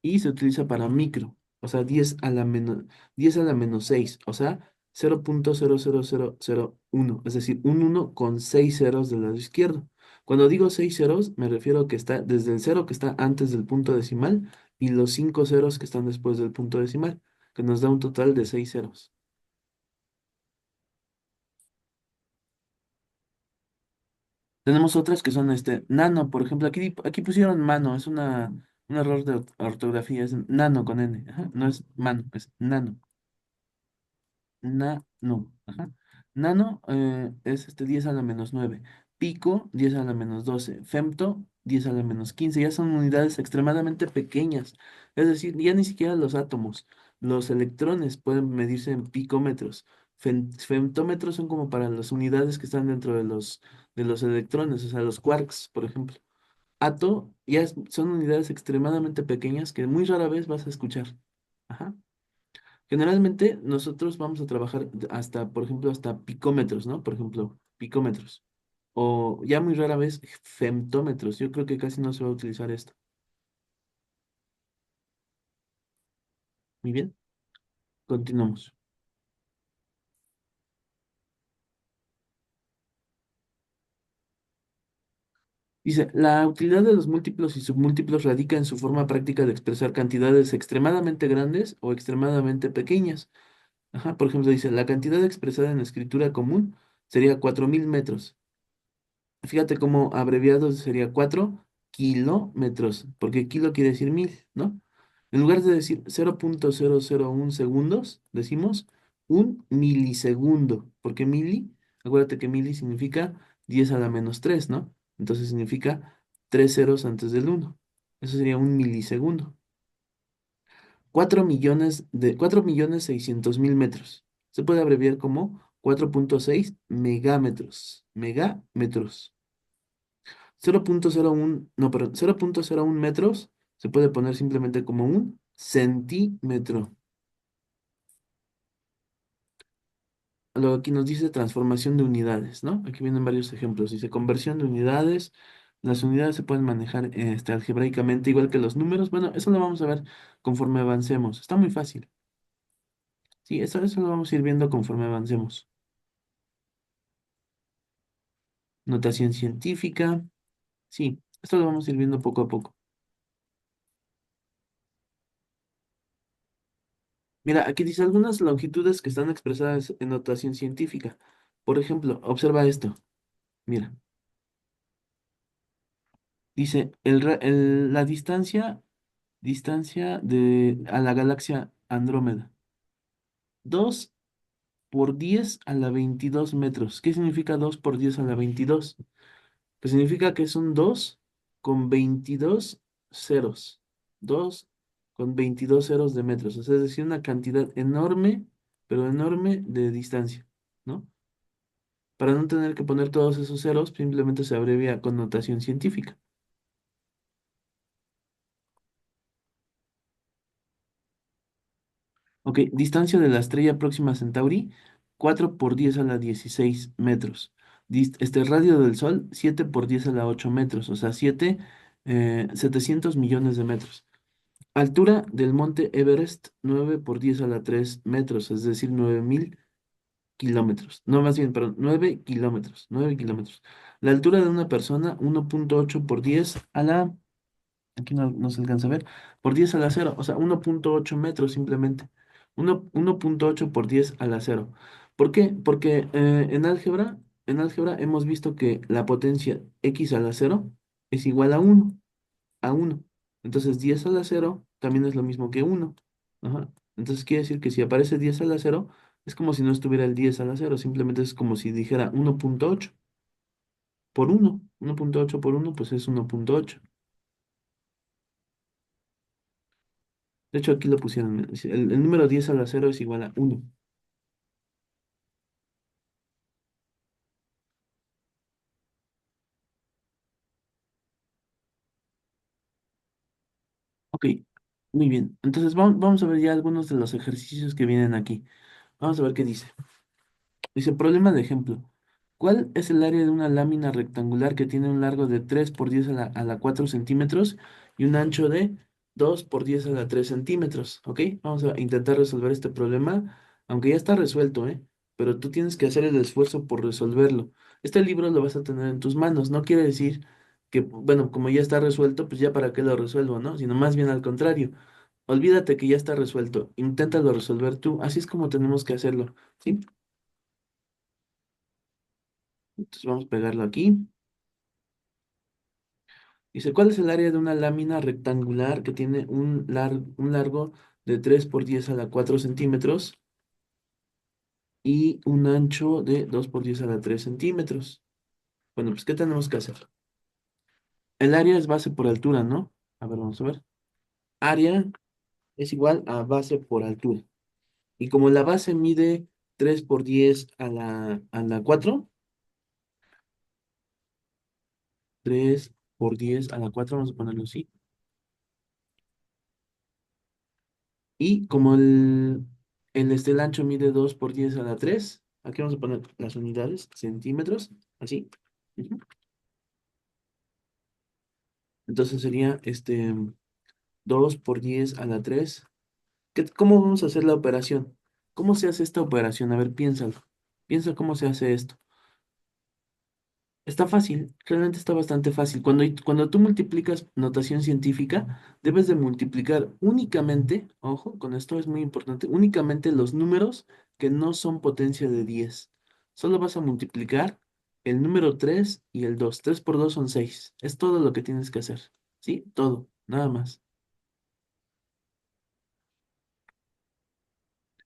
Y se utiliza para micro, o sea, 10 a la menos 6, o sea, 0,00001, es decir, un uno con 6 ceros del lado izquierdo. Cuando digo 6 ceros, me refiero a que está desde el cero que está antes del punto decimal y los 5 ceros que están después del punto decimal, que nos da un total de 6 ceros. Tenemos otras que son nano, por ejemplo, aquí pusieron mano, es un error de ortografía, es nano con N, ajá, no es mano, es nano. Nano. Ajá. Nano es 10 a la menos 9. Pico, 10 a la menos 12. Femto, 10 a la menos 15. Ya son unidades extremadamente pequeñas. Es decir, ya ni siquiera los átomos. Los electrones pueden medirse en picómetros. Femtómetros son como para las unidades que están dentro de los electrones, o sea, los quarks, por ejemplo. Son unidades extremadamente pequeñas que muy rara vez vas a escuchar. Ajá. Generalmente nosotros vamos a trabajar hasta, por ejemplo, hasta picómetros, ¿no? Por ejemplo, picómetros. O ya muy rara vez femtómetros. Yo creo que casi no se va a utilizar esto. Muy bien, continuamos. Dice, la utilidad de los múltiplos y submúltiplos radica en su forma práctica de expresar cantidades extremadamente grandes o extremadamente pequeñas. Ajá, por ejemplo, dice, la cantidad expresada en escritura común sería 4000 metros. Fíjate cómo abreviado sería 4 kilómetros, porque kilo quiere decir 1000, ¿no? En lugar de decir 0,001 segundos, decimos 1 milisegundo, porque acuérdate que mili significa 10 a la menos 3, ¿no? Entonces significa 3 ceros antes del uno. Eso sería 1 milisegundo. 4.600.000 metros. Se puede abreviar como 4,6 megámetros. Megámetros. 0,01, no, perdón, 0,01 metros se puede poner simplemente como un centímetro. Luego aquí nos dice transformación de unidades, ¿no? Aquí vienen varios ejemplos. Dice conversión de unidades. Las unidades se pueden manejar algebraicamente igual que los números. Bueno, eso lo vamos a ver conforme avancemos. Está muy fácil. Sí, eso lo vamos a ir viendo conforme avancemos. Notación científica. Sí, esto lo vamos a ir viendo poco a poco. Mira, aquí dice algunas longitudes que están expresadas en notación científica. Por ejemplo, observa esto. Mira, dice la distancia a la galaxia Andrómeda. 2 por 10 a la 22 metros. ¿Qué significa 2 por 10 a la 22? Pues significa que es un 2 con 22 ceros. 2 con 22 ceros de metros. O sea, es decir, una cantidad enorme, pero enorme de distancia, ¿no? Para no tener que poner todos esos ceros, simplemente se abrevia con notación científica. Ok, distancia de la estrella próxima a Centauri, 4 por 10 a la 16 metros. Radio del Sol, 7 por 10 a la 8 metros, o sea, 700 millones de metros. Altura del monte Everest, 9 por 10 a la 3 metros, es decir, 9000 kilómetros. No, más bien, perdón, 9 kilómetros, 9 kilómetros. La altura de una persona, 1,8 por 10 a la, aquí no se alcanza a ver, por 10 a la cero, o sea, 1,8 metros simplemente. 1,8 por 10 a la cero. ¿Por qué? Porque en álgebra hemos visto que la potencia x a la cero es igual a uno. Entonces 10 a la cero también es lo mismo que uno. Ajá. Entonces quiere decir que si aparece 10 a la cero, es como si no estuviera el 10 a la cero, simplemente es como si dijera 1,8 por uno. 1,8 por uno pues es 1,8. De hecho, aquí lo pusieron. Mira, dice, el número 10 a la cero es igual a uno. Ok, muy bien. Entonces vamos a ver ya algunos de los ejercicios que vienen aquí. Vamos a ver qué dice. Dice, problema de ejemplo. ¿Cuál es el área de una lámina rectangular que tiene un largo de 3 por 10 a la 4 centímetros y un ancho de 2 por 10 a la 3 centímetros? ¿Ok? Vamos a intentar resolver este problema, aunque ya está resuelto, ¿eh? Pero tú tienes que hacer el esfuerzo por resolverlo. Este libro lo vas a tener en tus manos. No quiere decir que, bueno, como ya está resuelto, pues ya para qué lo resuelvo, ¿no? Sino más bien al contrario. Olvídate que ya está resuelto. Inténtalo resolver tú. Así es como tenemos que hacerlo. ¿Sí? Entonces vamos a pegarlo aquí. Dice, ¿cuál es el área de una lámina rectangular que tiene un largo de 3 por 10 a la 4 centímetros y un ancho de 2 por 10 a la 3 centímetros? Bueno, pues ¿qué tenemos que hacer? El área es base por altura, ¿no? A ver, vamos a ver. Área es igual a base por altura. Y como la base mide 3 por 10 a la 4, 3 por 10 a la 4 vamos a ponerlo así. Y como el ancho mide 2 por 10 a la 3, aquí vamos a poner las unidades, centímetros, así. Ujú. Entonces sería 2 por 10 a la 3. ¿Cómo vamos a hacer la operación? ¿Cómo se hace esta operación? A ver, piénsalo. Piensa cómo se hace esto. Está fácil, realmente está bastante fácil. Cuando tú multiplicas notación científica, debes de multiplicar únicamente, ojo, con esto es muy importante, únicamente los números que no son potencia de 10. Solo vas a multiplicar el número 3 y el 2. 3 por 2 son 6. Es todo lo que tienes que hacer. ¿Sí? Todo, nada más.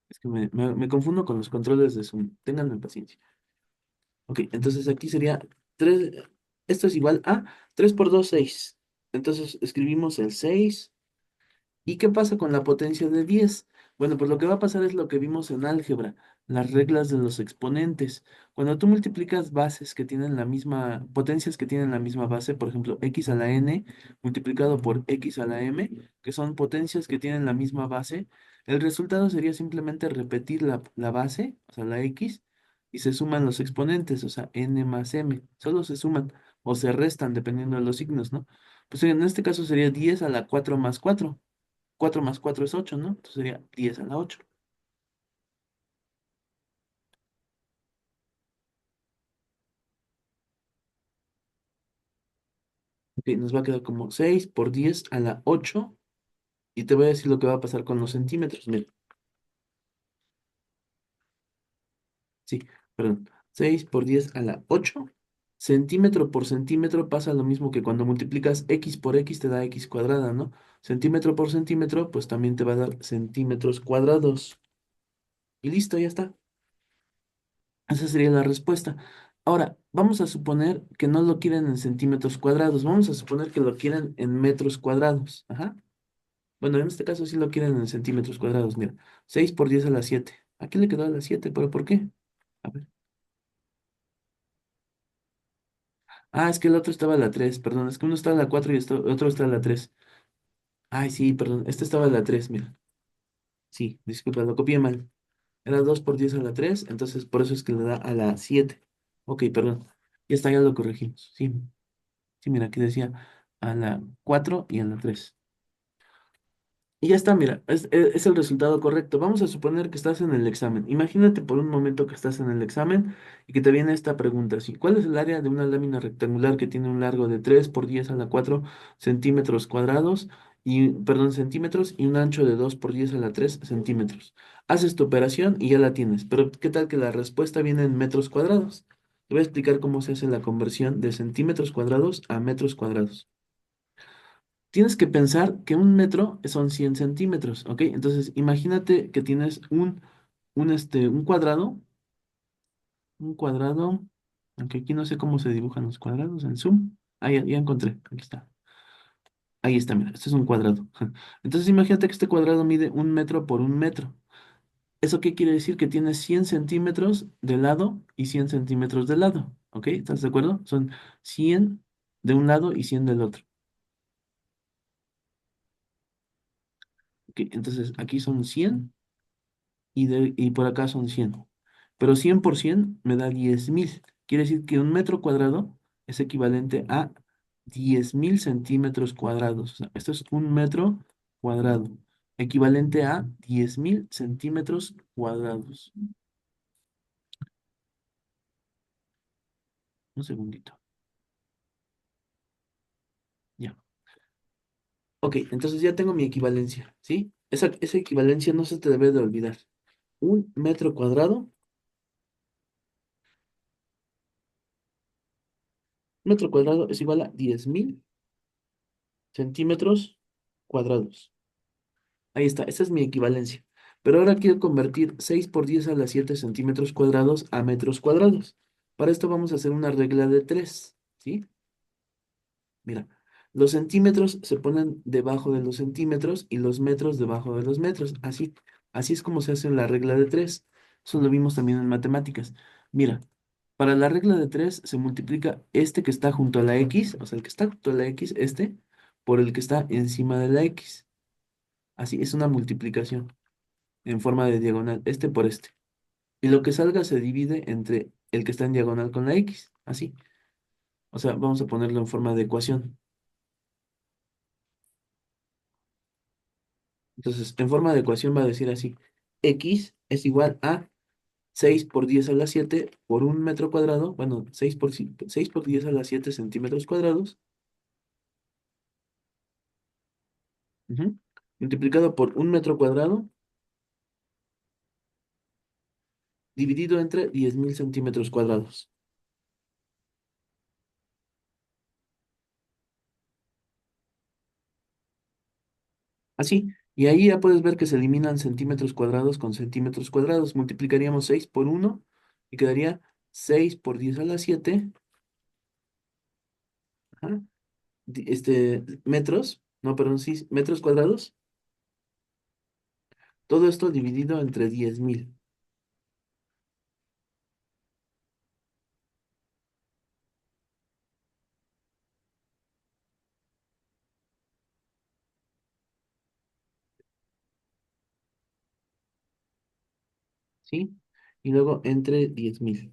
Es que me confundo con los controles de Zoom. Ténganme paciencia. Ok, entonces aquí sería 3. Esto es igual a 3 por 2 6. Entonces escribimos el 6. ¿Y qué pasa con la potencia de 10? Bueno, pues lo que va a pasar es lo que vimos en álgebra, las reglas de los exponentes. Cuando tú multiplicas bases que tienen la misma, potencias que tienen la misma base, por ejemplo, x a la n multiplicado por x a la m, que son potencias que tienen la misma base, el resultado sería simplemente repetir la base, o sea, la x, y se suman los exponentes, o sea, n más m. Solo se suman o se restan dependiendo de los signos, ¿no? Pues en este caso sería 10 a la 4 más 4. 4 más 4 es 8, ¿no? Entonces sería 10 a la 8. Ok, nos va a quedar como 6 por 10 a la 8. Y te voy a decir lo que va a pasar con los centímetros. Mira, sí, perdón. 6 por 10 a la 8. Centímetro por centímetro pasa lo mismo que cuando multiplicas x por x te da x cuadrada, ¿no? Centímetro por centímetro, pues también te va a dar centímetros cuadrados. Y listo, ya está. Esa sería la respuesta. Ahora, vamos a suponer que no lo quieren en centímetros cuadrados. Vamos a suponer que lo quieren en metros cuadrados. Ajá. Bueno, en este caso sí lo quieren en centímetros cuadrados. Mira, 6 por 10 a la 7. Aquí le quedó a la 7, pero ¿por qué? A ver. Ah, es que el otro estaba a la 3. Perdón. Es que uno está a la 4 y otro está a la 3. Ay, sí, perdón. Este estaba a la 3. Mira. Sí, disculpa, lo copié mal. Era 2 por 10 a la 3. Entonces por eso es que le da a la 7. Ok, perdón. Ya está, ya lo corregimos. Sí, sí, mira, aquí decía a la 4 y a la 3. Y ya está, mira, es el resultado correcto. Vamos a suponer que estás en el examen. Imagínate por un momento que estás en el examen y que te viene esta pregunta así. ¿Cuál es el área de una lámina rectangular que tiene un largo de 3 por 10 a la 4 centímetros cuadrados y, perdón, centímetros y un ancho de 2 por 10 a la 3 centímetros? Haces tu operación y ya la tienes. Pero ¿qué tal que la respuesta viene en metros cuadrados? Te voy a explicar cómo se hace la conversión de centímetros cuadrados a metros cuadrados. Tienes que pensar que un metro son 100 centímetros, ¿ok? Entonces, imagínate que tienes un cuadrado, aunque aquí no sé cómo se dibujan los cuadrados en Zoom. Ah, ya encontré, aquí está. Ahí está, mira, este es un cuadrado. Entonces imagínate que este cuadrado mide 1 metro por 1 metro. ¿Eso qué quiere decir? Que tiene 100 centímetros de lado y 100 centímetros de lado. ¿Ok? ¿Estás de acuerdo? Son 100 de un lado y 100 del otro. Ok, entonces aquí son 100 y por acá son 100. Pero 100 por 100 me da 10.000. Quiere decir que 1 metro cuadrado es equivalente a 10.000 centímetros cuadrados. O sea, esto es 1 metro cuadrado, equivalente a 10.000 centímetros cuadrados. Un segundito. Ya. Ok, entonces ya tengo mi equivalencia, ¿sí? Esa equivalencia no se te debe de olvidar. 1 metro cuadrado es igual a 10.000 centímetros cuadrados. Ahí está, esa es mi equivalencia. Pero ahora quiero convertir 6 por 10 a la 7 centímetros cuadrados a metros cuadrados. Para esto vamos a hacer una regla de 3, ¿sí? Mira, los centímetros se ponen debajo de los centímetros y los metros debajo de los metros. Así es como se hace la regla de 3. Eso lo vimos también en matemáticas. Mira, para la regla de 3 se multiplica este que está junto a la X, o sea, el que está junto a la X, este, por el que está encima de la X. Así, es una multiplicación en forma de diagonal, este por este. Y lo que salga se divide entre el que está en diagonal con la X, así. O sea, vamos a ponerlo en forma de ecuación. Entonces, en forma de ecuación va a decir así: X es igual a 6 por 10 a la 7 por 1 metro cuadrado, bueno, 6 por 10 a la 7 centímetros cuadrados, ujú, multiplicado por 1 metro cuadrado, dividido entre 10.000 centímetros cuadrados. Así, y ahí ya puedes ver que se eliminan centímetros cuadrados con centímetros cuadrados. Multiplicaríamos 6 por 1 y quedaría 6 por 10 a la 7, ajá, metros, no, perdón, sí, metros cuadrados. Todo esto dividido entre 10.000. ¿Sí? Y luego entre 10.000.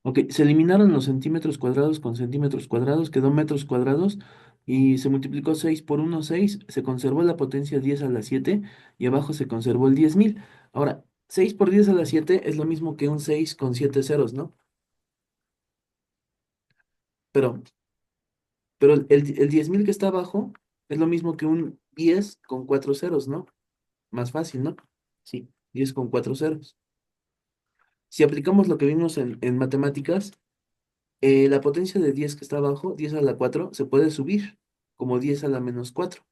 Ok, se eliminaron los centímetros cuadrados con centímetros cuadrados, quedó metros cuadrados y se multiplicó 6 por 1 6, se conservó la potencia 10 a la 7 y abajo se conservó el 10.000. Ahora, 6 por 10 a la 7 es lo mismo que un 6 con 7 ceros, ¿no? Pero, pero el 10.000 que está abajo es lo mismo que un 10 con 4 ceros, ¿no? Más fácil, ¿no? Sí, 10 con 4 ceros. Si aplicamos lo que vimos en matemáticas, la potencia de 10 que está abajo, 10 a la 4 se puede subir como 10 a la menos 4.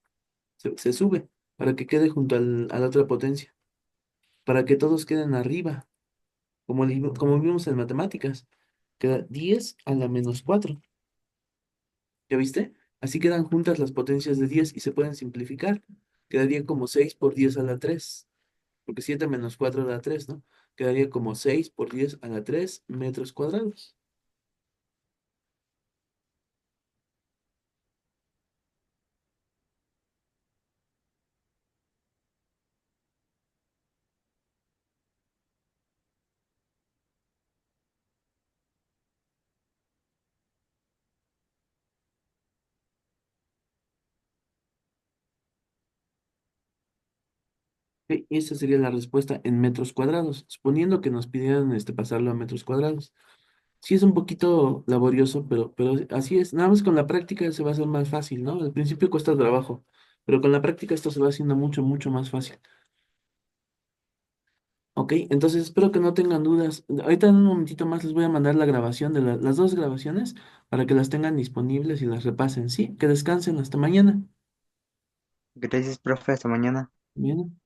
Se sube para que quede junto a la otra potencia, para que todos queden arriba, como vimos en matemáticas. Queda 10 a la menos 4. ¿Ya viste? Así quedan juntas las potencias de 10 y se pueden simplificar. Quedaría como 6 por 10 a la 3, porque 7 menos 4 da 3, ¿no? Quedaría como 6 por 10 a la 3 metros cuadrados. Ok, y esta sería la respuesta en metros cuadrados, suponiendo que nos pidieran pasarlo a metros cuadrados. Sí es un poquito laborioso, pero así es. Nada más con la práctica se va a hacer más fácil, ¿no? Al principio cuesta trabajo, pero con la práctica esto se va haciendo mucho, mucho más fácil. Ok, entonces espero que no tengan dudas. Ahorita en un momentito más les voy a mandar la grabación de las dos grabaciones para que las tengan disponibles y las repasen, ¿sí? Que descansen hasta mañana. Gracias, profe. Hasta mañana. Bien.